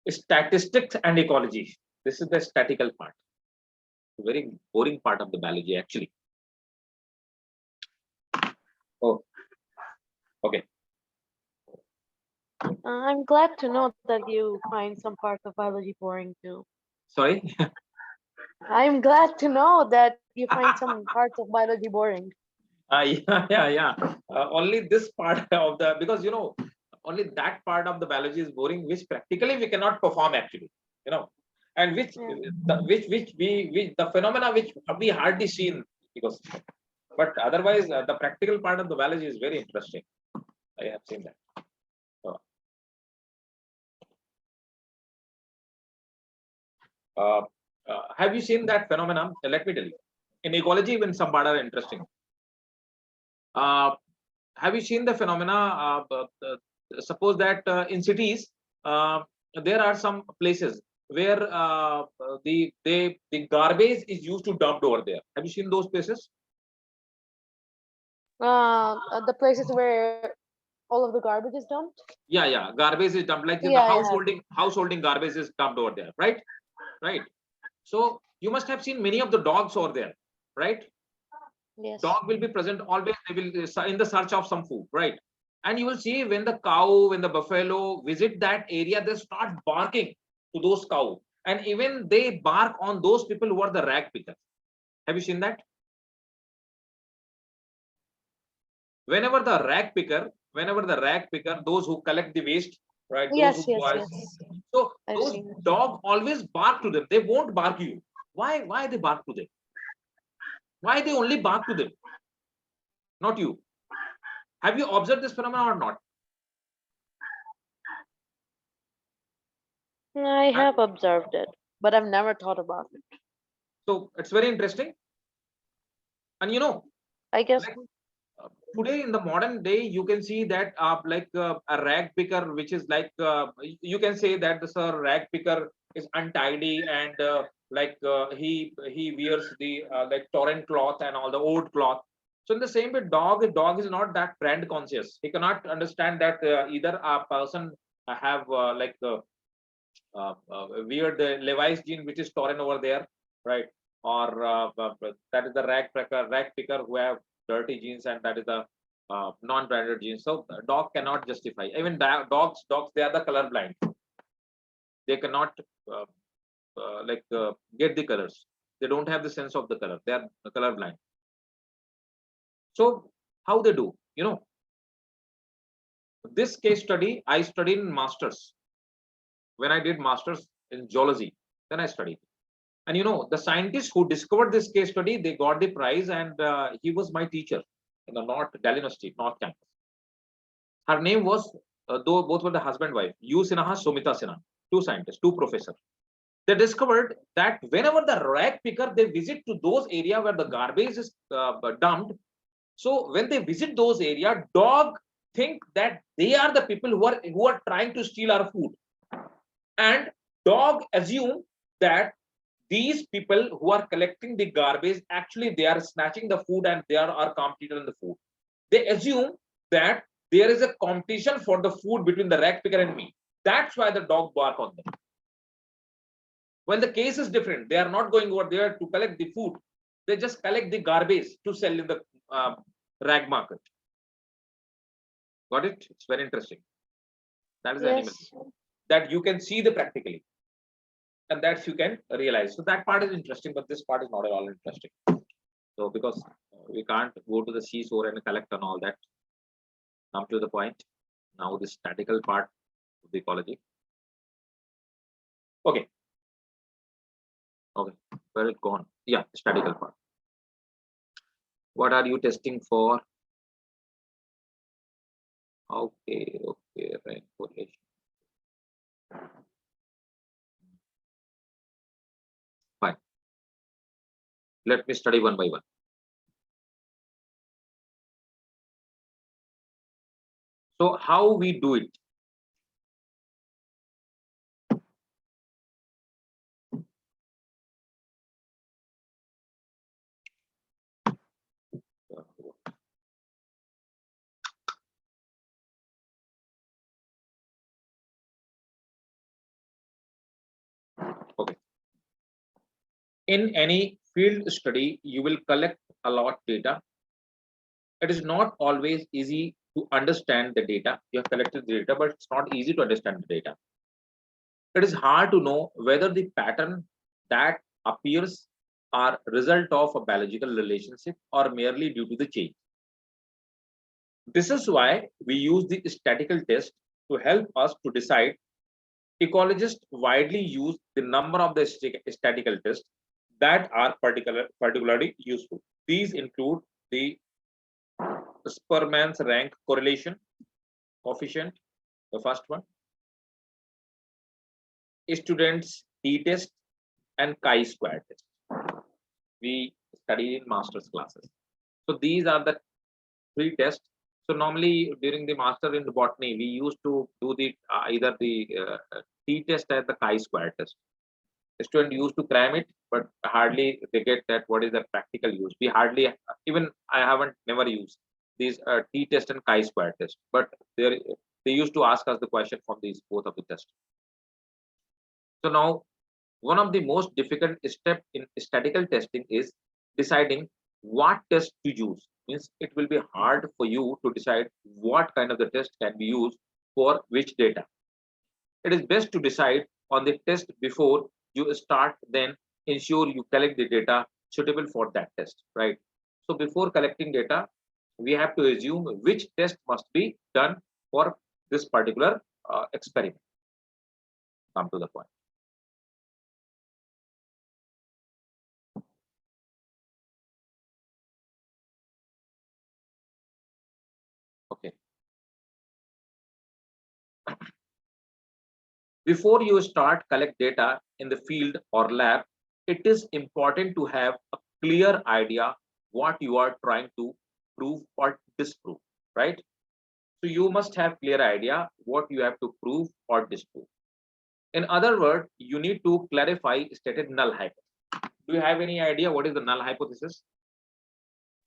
Statistics and ecology. This is the statistical part. Very boring part of the biology, actually. Oh, okay. I'm glad to know that you find some parts of biology boring too. Sorry. I'm glad to know that you find some parts of biology boring. Yeah. Only this part of the, because only that part of the biology is boring, which practically we cannot perform actually, and which the phenomena which we hardly see in ecosystem. But otherwise, the practical part of the biology is very interesting. I have seen that. Have you seen that phenomenon? Let me tell you. In ecology, even some part are interesting. Have you seen the phenomena? Suppose that in cities, there are some places where the garbage is used to dumped over there. Have you seen those places? The places where all of the garbage is dumped. Yeah. Garbage is dumped, like in the householding garbage is dumped over there, right? Right. So you must have seen many of the dogs over there, right? Yes. Dog will be present always. They will in the search of some food, right? And you will see when the cow, when the buffalo visit that area, they start barking to those cow, and even they bark on those people who are the rag pickers. Have you seen that? Whenever the rag picker, those who collect the waste, right? Yes. So I've those seen it. dog always bark to them. They won't bark you. Why they bark to them? Why they only bark to them? Not you. Have you observed this phenomenon or not? I have observed it, but I've never thought about it. So it's very interesting. And you know, I guess. like today in the modern day, you can see that a rag picker, which is like you can say that this rag picker is untidy, and he wears the like torrent cloth and all the old cloth. So in the same way, dog is not that brand conscious. He cannot understand that either a person have weird Levi's jean which is torn over there, right? Or that is the rag picker who have dirty jeans, and that is the non-branded jeans. So dog cannot justify. Even dogs, they are the color blind. They cannot uh, get the colors. They don't have the sense of the color. They are color blind. So how they do? You know, this case study I studied in masters when I did masters in geology. Then I studied. And you know, the scientist who discovered this case study, they got the prize, and he was my teacher in the North Delhi University, North Campus. Her name was, though both were the husband wife, U Sinha, Sumita Sinha, two scientists, two professors. They discovered that whenever the rag picker they visit to those area where the garbage is dumped, so when they visit those area, dog think that they are the people who are trying to steal our food, and dog assume that these people who are collecting the garbage, actually they are snatching the food and they are our competitor in the food. They assume that there is a competition for the food between the rag picker and me. That's why the dog bark on them. When the case is different, they are not going over there to collect the food. They just collect the garbage to sell in the rag market. Got it? It's very interesting. That is the animal Yes. that you can see the practically, and that you can realize. So that part is interesting, but this part is not at all interesting. So because we can't go to the seashore and collect and all that. Come to the point. Now the statical part of the ecology. Okay. Okay. Where it gone? Yeah, statical part. What are you testing for? Okay, okay, rank correlation. Fine. Let me study one by one. So how we do it? Okay. In any field study, you will collect a lot data. It is not always easy to understand the data. You have collected the data, but it's not easy to understand the data. It is hard to know whether the pattern that appears are result of a biological relationship or merely due to the change. This is why we use the statistical test to help us to decide. Ecologists widely use the number of the statistical tests that are particularly useful. These include the Spearman's rank correlation coefficient, the first one, students t-test, and chi-square test. We study in master's classes. So these are the three tests. So normally during the master in the botany, we used to do the either the t-test or the chi-square test. The student used to cram it, but hardly they get that what is the practical use. We hardly, even I haven't never used these t-test and chi-square test, but they used to ask us the question from these both of the tests. So now one of the most difficult step in statistical testing is deciding what test to use. Means it will be hard for you to decide what kind of the test can be used for which data. It is best to decide on the test before you start, then ensure you collect the data suitable for that test, right? So before collecting data, we have to assume which test must be done for this particular experiment. Come to the point. Okay. Before you start collect data in the field or lab, it is important to have a clear idea what you are trying to prove or disprove, right? So you must have clear idea what you have to prove or disprove. In other words, you need to clarify stated null hypothesis. Do you have any idea what is the null hypothesis?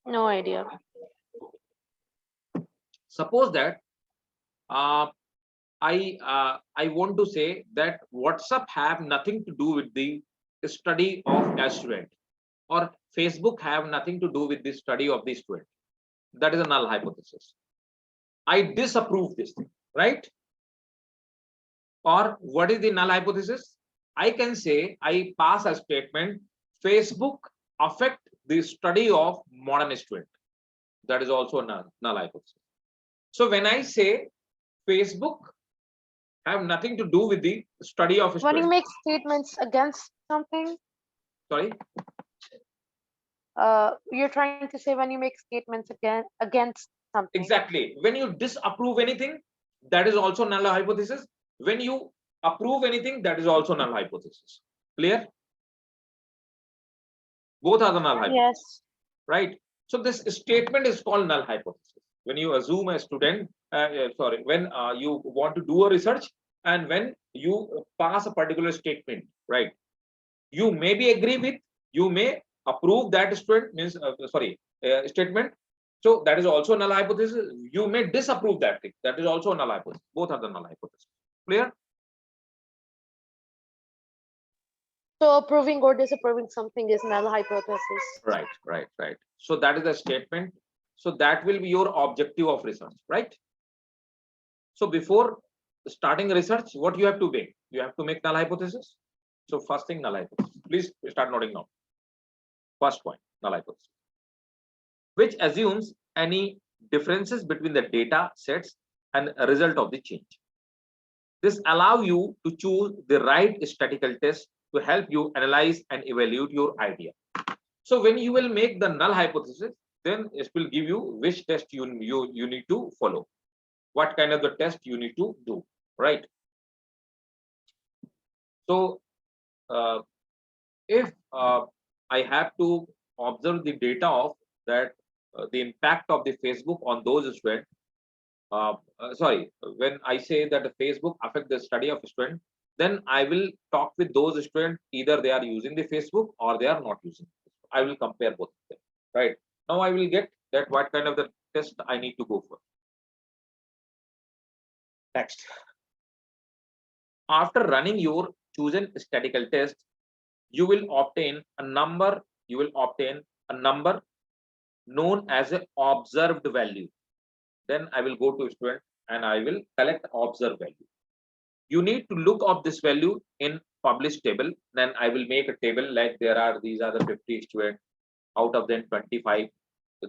No idea. Suppose that uh, I want to say that WhatsApp have nothing to do with the study of a student, or Facebook have nothing to do with the study of the student. That is a null hypothesis. I disapprove this thing, right? Or what is the null hypothesis? I can say I pass a statement, Facebook affect the study of modern student. That is also a null hypothesis. So when I say Facebook have nothing to do with the study of When you student. make statements against something, Sorry. you're trying to say when you make statements against something. Exactly. When you disapprove anything, that is also null hypothesis. When you approve anything, that is also null hypothesis. Clear? Both are the null hypothesis. Yes. Right? So this statement is called null hypothesis. When you assume a student, when you want to do a research, and when you pass a particular statement, right? You may be agree with, you may approve that student means statement. So that is also null hypothesis. You may disapprove that thing. That is also null hypothesis. Both are the null hypothesis. Clear? So approving or disapproving something is null hypothesis. Right. So that is the statement. So that will be your objective of research, right? So before starting research, what you have to make? You have to make null hypothesis. So first thing, null hypothesis. Please start noting now. First point, null hypothesis, which assumes any differences between the data sets and a result of the change. This allows you to choose the right statistical test to help you analyze and evaluate your idea. So when you will make the null hypothesis, then it will give you which test you need to follow, what kind of the test you need to do, right? So if I have to observe the data of that, the impact of the Facebook on those students. When I say that the Facebook affect the study of student, then I will talk with those students, either they are using the Facebook or they are not using it. I will compare both of them, right? Now I will get that what kind of the test I need to go for. Next, after running your chosen statistical test, you will obtain a number. You will obtain a number known as a observed value. Then I will go to student and I will collect observed value. You need to look up this value in published table. Then I will make a table like these are the 50 students, out of them 25.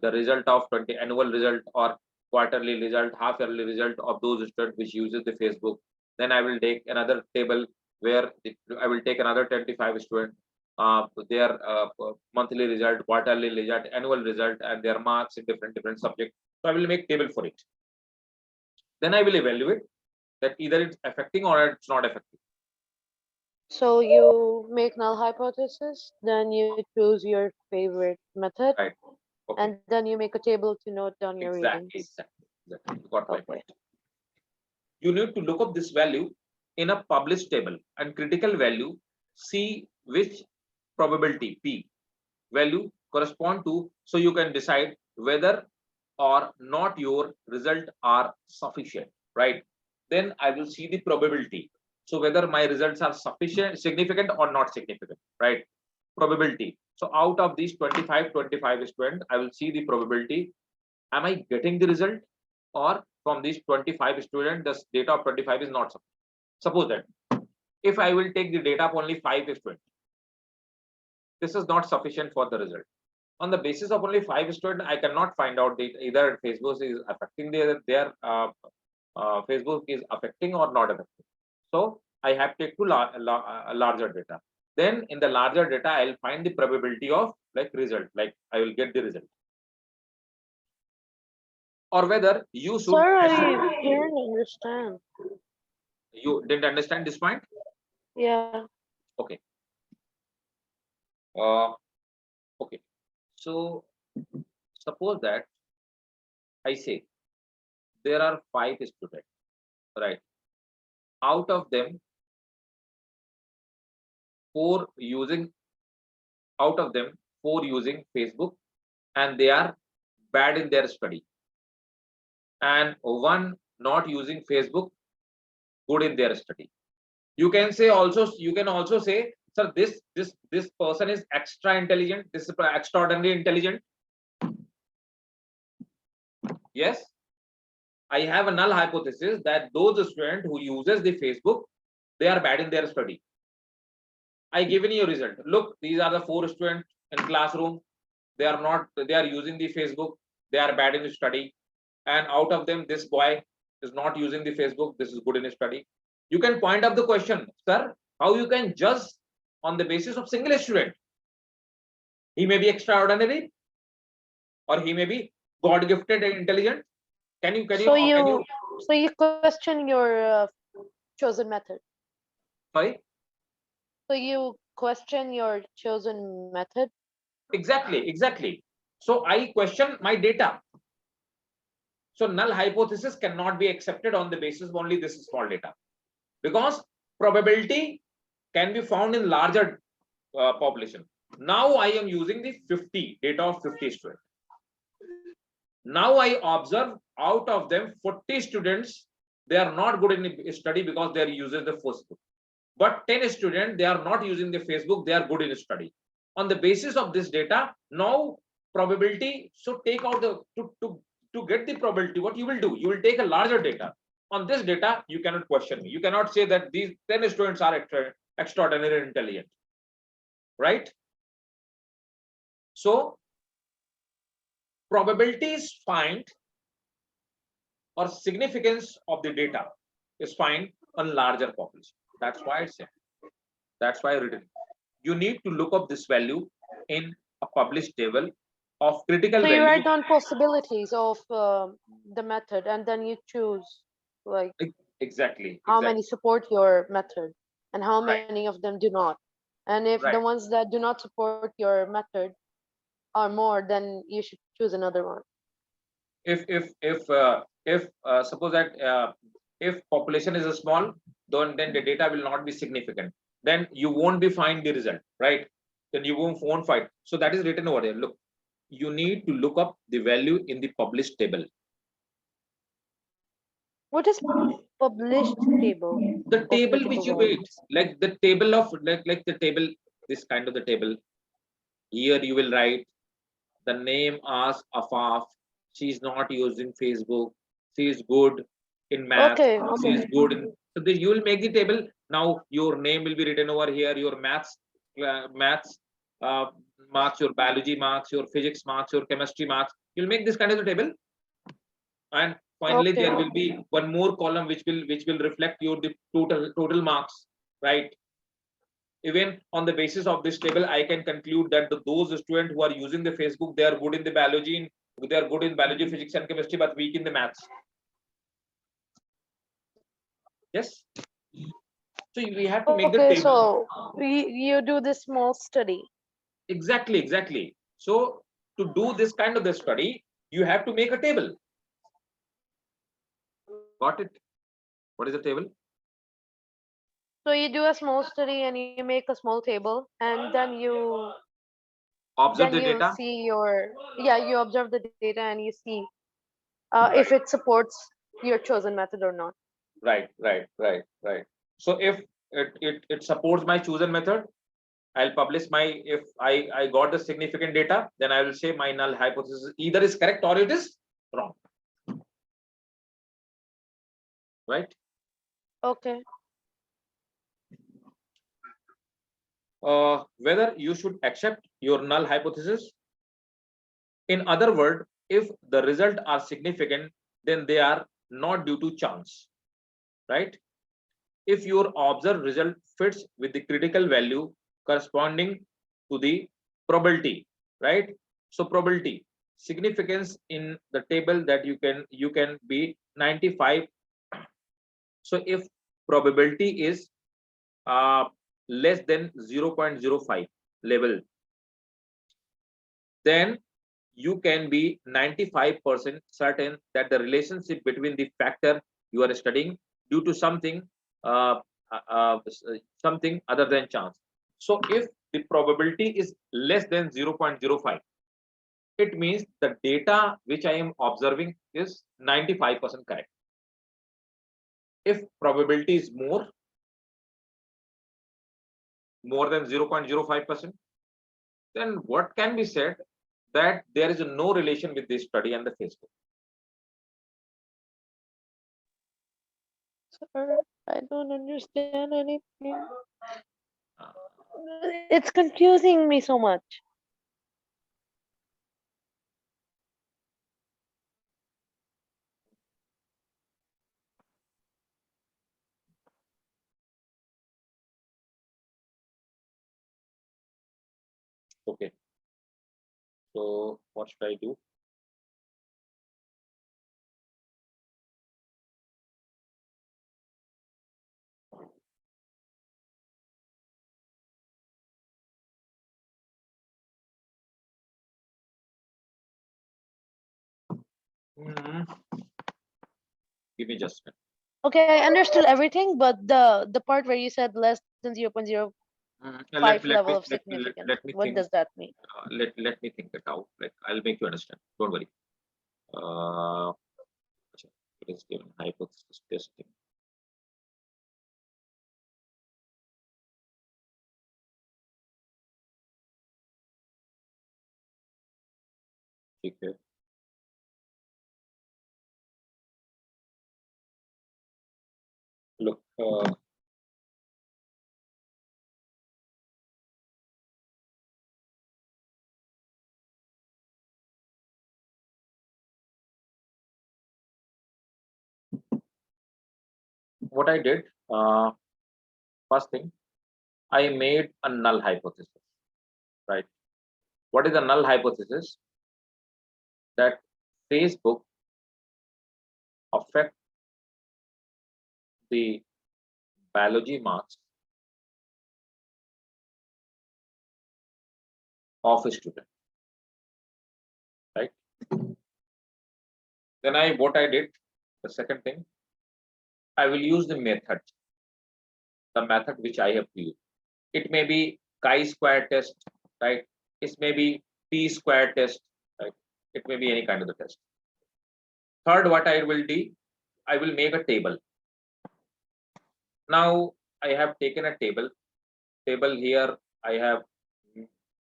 The result of 20 annual result or quarterly result, half yearly result of those students which uses the Facebook. Then I will take another table where I will take another 25 students, their monthly result, quarterly result, annual result, and their marks in different subjects. So I will make table for it. Then I will evaluate that either it's affecting or it's not affecting. So you make null hypothesis, then you choose your favorite method, Right. Okay. and then you make a table to note down your readings. Exactly. You got my Okay. point. You need to look up this value in a published table and critical value, see which probability P value correspond to, so you can decide whether or not your result are sufficient, right? Then I will see the probability. So whether my results are sufficient, significant or not significant, right? Probability. So out of these 25 students, I will see the probability. Am I getting the result, or from these 25 students, the data of 25 is not sufficient? Suppose that if I will take the data of only 5 students, this is not sufficient for the result. On the basis of only 5 students, I cannot find out that either Facebook is affecting their Facebook is affecting or not affecting. So I have to take to larger data. Then in the larger data, I'll find the probability of like result, like I will get the result. Or whether you should. Sir, I didn't understand. You didn't understand this point? Yeah. Okay. Uh, okay. So Suppose that I say there are 5 students, right? Out of them, four using out of them, four using Facebook, and they are bad in their study, and one not using Facebook, good in their study. You can also say, sir, this person is extra intelligent, this is extraordinarily intelligent. Yes, I have a null hypothesis that those students who uses the Facebook, they are bad in their study. I given you a result. Look, these are the 4 students in classroom. They are using the Facebook. They are bad in study. And out of them, this boy is not using the Facebook. This is good in study. You can point up the question, sir, how you can judge on the basis of single student? He may be extraordinary, or he may be God gifted and intelligent. So you question your chosen method. Sorry? So you question your chosen method. Exactly. So I question my data. So null hypothesis cannot be accepted on the basis of only this small data, because probability can be found in larger population. Now I am using the 50 data of 50 students. Now I observe out of them 40 students, they are not good in study because they are using the Facebook. But 10 students, they are not using the Facebook, they are good in study. On the basis of this data, now probability, so take out the to get the probability, what you will do, you will take a larger data. On this data, you cannot question me. You cannot say that these 10 students are extraordinarily intelligent, right? So probabilities find or significance of the data is find on larger population. That's why I said. That's why I written. You need to look up this value in a published table of critical So you value. write down possibilities of the method, and then you choose like Exactly. how many support your method and how Right. many of them do not. And if the Right. ones that do not support your method are more, then you should choose another one. If suppose that if population is small, then the data will not be significant. Then you won't be find the result, right? Then you won't find. So that is written over there. Look, you need to look up the value in the published table. What is published table The of table critical which you wait, values? like the table of like the table, this kind of the table. Here you will write the name as Affaf. She's not using Facebook. She is good in math. Okay, She okay. is good in. So you will make the table. Now your name will be written over here. Your maths uh, marks, your biology marks, your physics marks, your chemistry marks. You'll make this kind of a table, and finally Okay. there will be one more column which will reflect your the total marks, right? Even on the basis of this table, I can conclude that those students who are using the Facebook, they are good in the biology, they are good in biology, physics and chemistry, but weak in the maths. Yes, so we have to make the Okay, table. so you do this small study. Exactly. So to do this kind of the study, you have to make a table. Got it? What is the table? So you do a small study and you make a small table, and Observe then the you data. see you observe the data and you see if Right. it supports your chosen method or not. Right. So if it supports my chosen method, I'll publish my, if I got the significant data, then I will say my null hypothesis either is correct or it is wrong. Right? Okay. Whether you should accept your null hypothesis. In other words, if the result are significant, then they are not due to chance. Right? If your observed result fits with the critical value corresponding to the probability, right? So probability significance in the table that you can be 95. So if probability is less than 0.05 level, then you can be 95% certain that the relationship between the factor you are studying due to something uh, something other than chance. So if the probability is less than 0.05, it means the data which I am observing is 95% correct. If probability is more than 0.05%, then what can be said that there is no relation with this study and the Facebook. Sir, I don't understand anything. Uh, It's confusing me so much. okay. So what should I do? Hmm, give me just a minute. Okay, I understood everything, but the part where you said less than 0.05 level of significance, Let me what think. does that mean? Let me think it out. Like I'll make you understand. Don't worry. Uh, it is given hypothesis testing. Okay. Look. What I did. First thing, I made a null hypothesis. Right. What is the null hypothesis? That Facebook affect the biology marks of a student. Right. Then what I did, the second thing, I will use the method which I have used. It may be chi-square test, right? It may be t-square test, right? It may be any kind of the test. Third, what I will do, I will make a table. Now I have taken a table. Table here, I have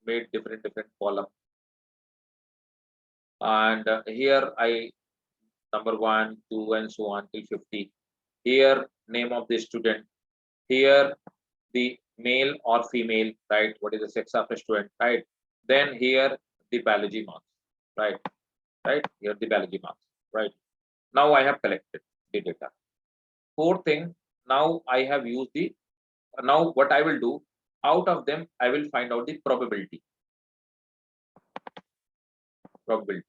made different column, and here I number 1, 2, and so on till 50. Here, name of the student. Here, the male or female, right? What is the sex of a student, right? Then here, the biology marks, right? Right? Here, the biology marks, right? Now I have collected the data. Fourth thing, now I have used the, now what I will do, out of them, I will find out the probability. Probability.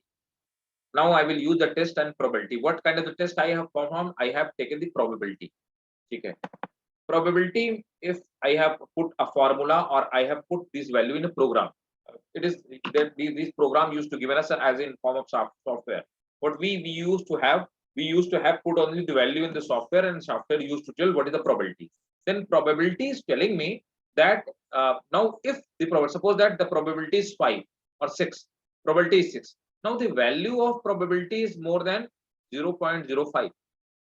Now I will use the test and probability. What kind of the test I have performed? I have taken the probability. Okay. Probability, if I have put a formula or I have put this value in a program, it is that this program used to give us as in form of software. What we used to have, put only the value in the software, and software used to tell what is the probability. Then probability is telling me that now if the probability, suppose that the probability is 5 or 6, probability is 6. Now the value of probability is more than 0.05,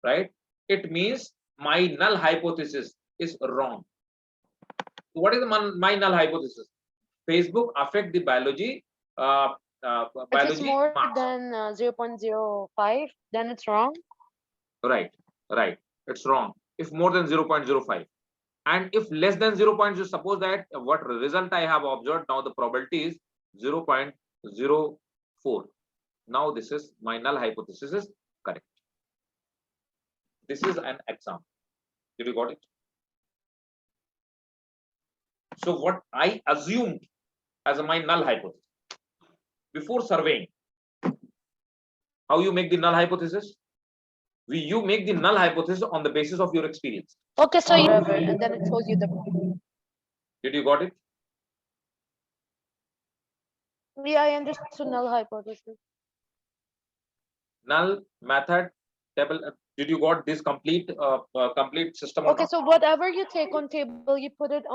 right? It means my null hypothesis is wrong. What is my null hypothesis? Facebook affect the biology If it's biology more marks. than 0.05, then it's wrong. Right, right. It's wrong. If more than 0.05, and if less than 0.0, suppose that what result I have observed, now the probability is 0.04. Now this is my null hypothesis is correct. This is an example. Did you got it? So what I assumed as my null hypothesis before surveying, how you make the null hypothesis? You make the null hypothesis on the basis of your experience. Okay, so whatever, and then it shows you the. Did you got it? Yeah, I understood null hypothesis. Null method table. Did you got this complete system or Okay, not? so whatever you take on table, you put it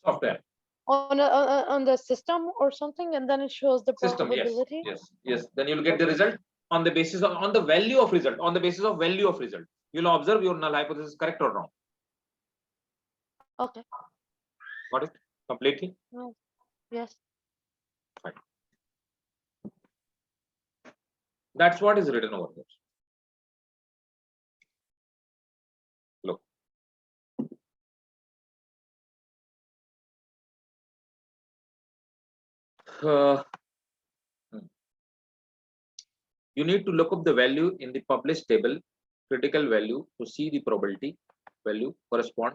Software on the system or something, and then it shows the system. Yes, probability. yes. Then you'll get the Okay. result on the basis of on the value of result. On the basis of value of result, you'll observe your null hypothesis correct or wrong. Okay. Got it completely? No. Yes. Fine. That's what is written over there. Look. Uh, you need to look up the value in the published table, critical value, to see the probability value correspond,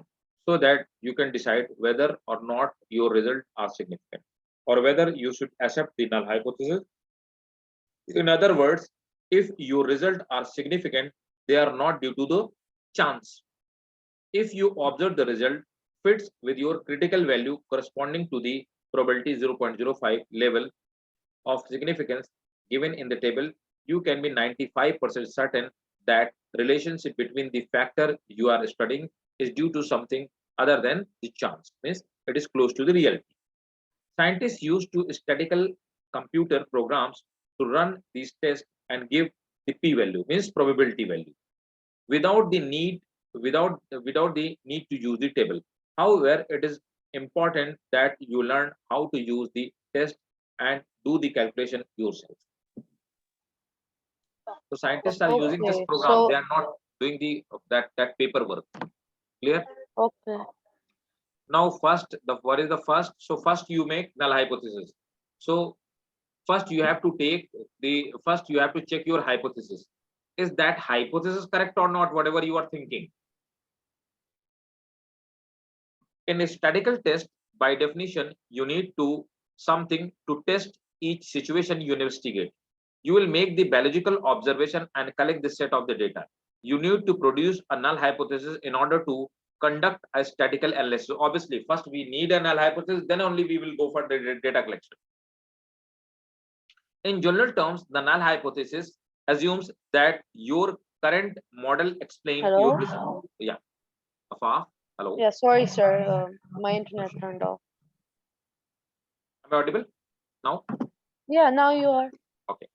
so that you can decide whether or not your results are significant, or whether you should accept the null hypothesis. In other words, if your results are significant, they are not due to the chance. If you observe the result fits with your critical value corresponding to the probability 0.05 level of significance given in the table, you can be 95% certain that relationship between the factor you are studying is due to something other than the chance. Means it is close to the reality. Scientists use to statistical computer programs to run these tests and give the p-value, means probability value, without the need without the need to use the table. However, it is important that you learn how to use the test and do the calculation yourself. So scientists are using this Okay. program, they So are not doing the that paperwork. Clear? okay. Now first, the what is the first? So first you make null hypothesis. So first you have to check your hypothesis. Is that hypothesis correct or not, whatever you are thinking? In a statistical test, by definition, you need to something to test each situation you investigate. You will make the biological observation and collect the set of the data. You need to produce a null hypothesis in order to conduct a statistical analysis. So obviously, first we need a null hypothesis, then only we will go for the data collection. In general terms, the null hypothesis assumes that your current model explains your Hello? result. Yeah, Affaf, hello. Yeah, sorry, sir. My internet turned off. Am I audible now? Yeah, now you are. Okay.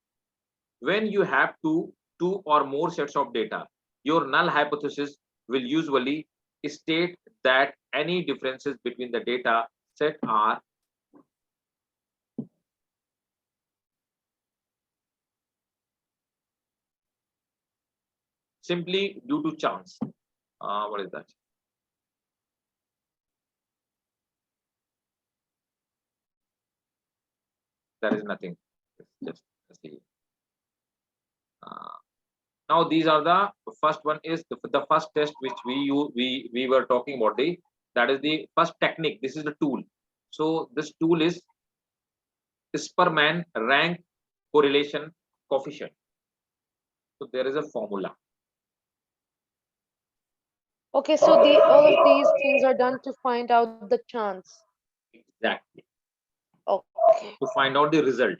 When you have two or more sets of data, your null hypothesis will usually state that any differences between the data set are simply due to chance. What is that? There is nothing. Just see. Now these are the first one is the first test which we were talking about, the that is the first technique. This is the tool. So this tool is Sperman rank correlation coefficient. So there is a formula. Okay, so the all of these things are done to find out the chance. Exactly. Okay. To find out the result.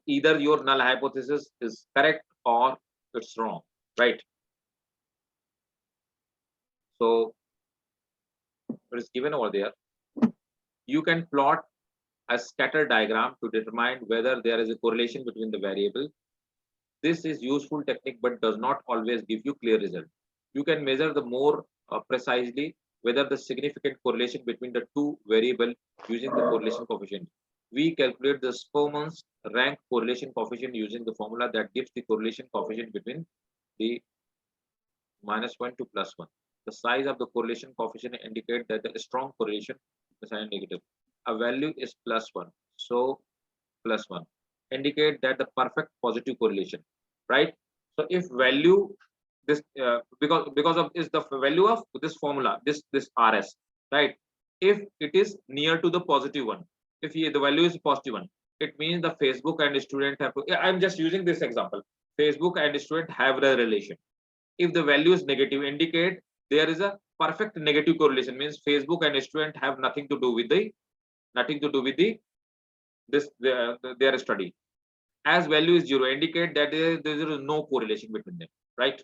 Either your null hypothesis is correct or it's wrong, right? So it is given over there. You can plot a scatter diagram to determine whether there is a correlation between the variable. This is useful technique but does not always give you clear result. You can measure the more precisely whether the significant correlation between the two variable using the correlation coefficient. We calculate the Sperman's rank correlation coefficient using the formula that gives the correlation coefficient between the -1 to +1. The size of the correlation coefficient indicates that the strong correlation, the sign negative. A value is +1, so +1 indicate that the perfect positive correlation, right? So if value this because of is the value of this formula, this RS, right? If it is near to the positive one, if the value is positive one, it means the Facebook and student have to, I'm just using this example. Facebook and student have a relation. If the value is negative, indicate there is a perfect negative correlation, means Facebook and student have nothing to do with the their study. As value is 0, indicate that there is no correlation between them, right?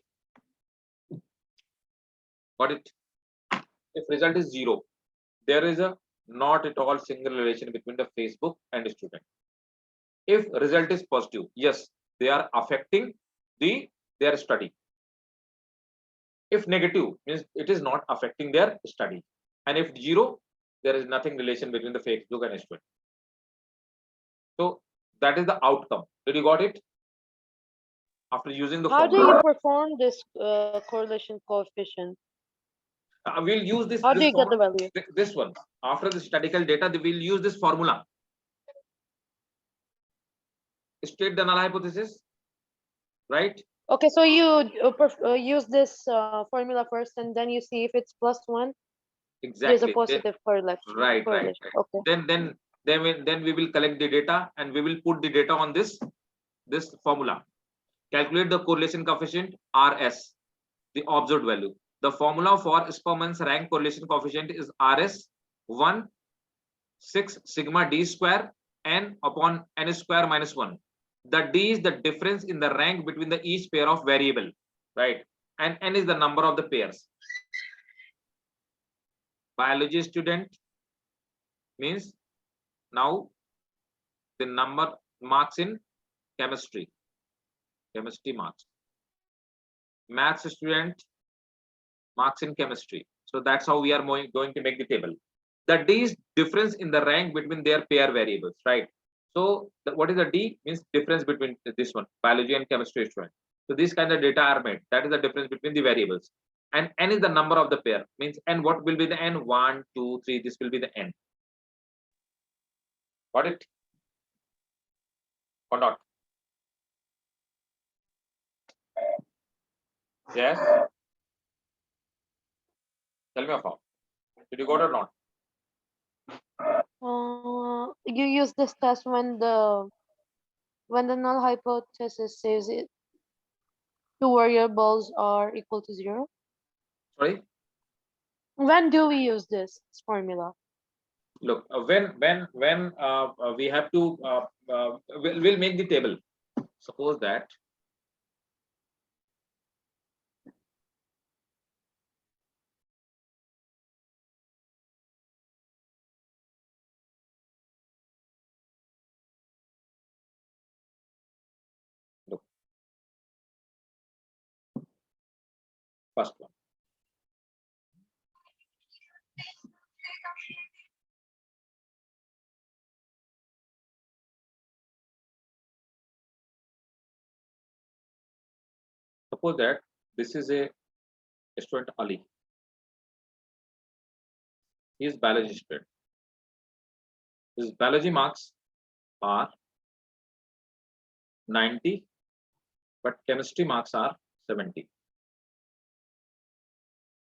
Got it? If result is 0, there is a not at all single relation between the Facebook and the student. If result is positive, yes, they are affecting their study. If negative, means it is not affecting their study. And if 0, there is nothing relation between the Facebook and student. So that is the outcome. Did you got it? After using the How do formula, you perform this correlation coefficient? we'll use this. How do This you get the formula, value? this one. After the statistical data, we'll use this formula. State the null hypothesis, right? Okay, so you use this formula first, and then you see if it's +1. There's a Exactly. positive correlation. Right. Okay. Then we will collect the data and we will put the data on this formula. Calculate the correlation coefficient RS, the observed value. The formula for Spearman's rank correlation coefficient is RS 1 6 sigma d square n upon n square minus 1. The d is the difference in the rank between the each pair of variable, right? And n is the number of the pairs. Biology student means now the number marks in chemistry marks. Maths student marks in chemistry. So that's how we are going to make the table. The d is difference in the rank between their pair variables, right? So what is the d? Means difference between this one, biology and chemistry student. So these kind of data are made. That is the difference between the variables. And n is the number of the pair. Means n, what will be the n? 1, 2, 3. This will be the n. Got it? Or not? Yes. Tell me about. Did you got it or not? You use this test when the null hypothesis says it two variables are equal to 0. Sorry. When do we use this formula? Look, when we have to we'll make the table. Suppose that look, first one. Suppose that this is a student Ali. He is biology student. His biology marks are 90, but chemistry marks are 70.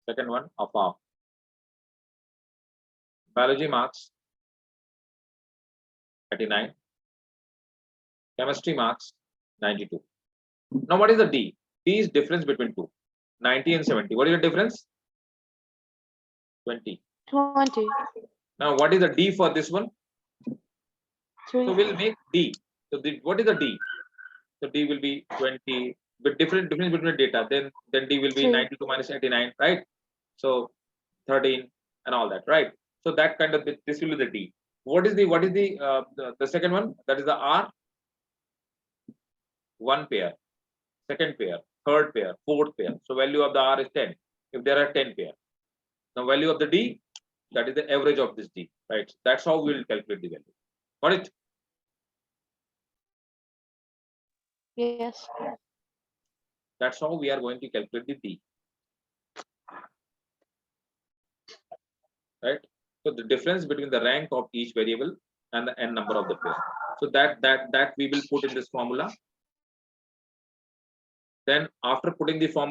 Second one, Affaf. Biology marks 39. Chemistry marks 92. Now, what is the D? D is difference between two. 90 and 70. What is the difference? 20. 20. Now, what is the D for this one? 3. So we'll make D. So what is the D? So D will be 20. But difference between the data. Then D will be 3. 92 minus 89, right? So 13 and all that, right? So that kind of this will be the D. What is the second one? That is the R. One pair, second pair, third pair, fourth pair. So value of the R is 10. If there are 10 pair. Now value of the D, that is the average of this D, right? That's how we will calculate the value. Got it? Yes. That's how we are going to calculate the D. Right? So the difference between the rank of each variable and the n number of the pair. So that we will put in this formula. Then after putting the formula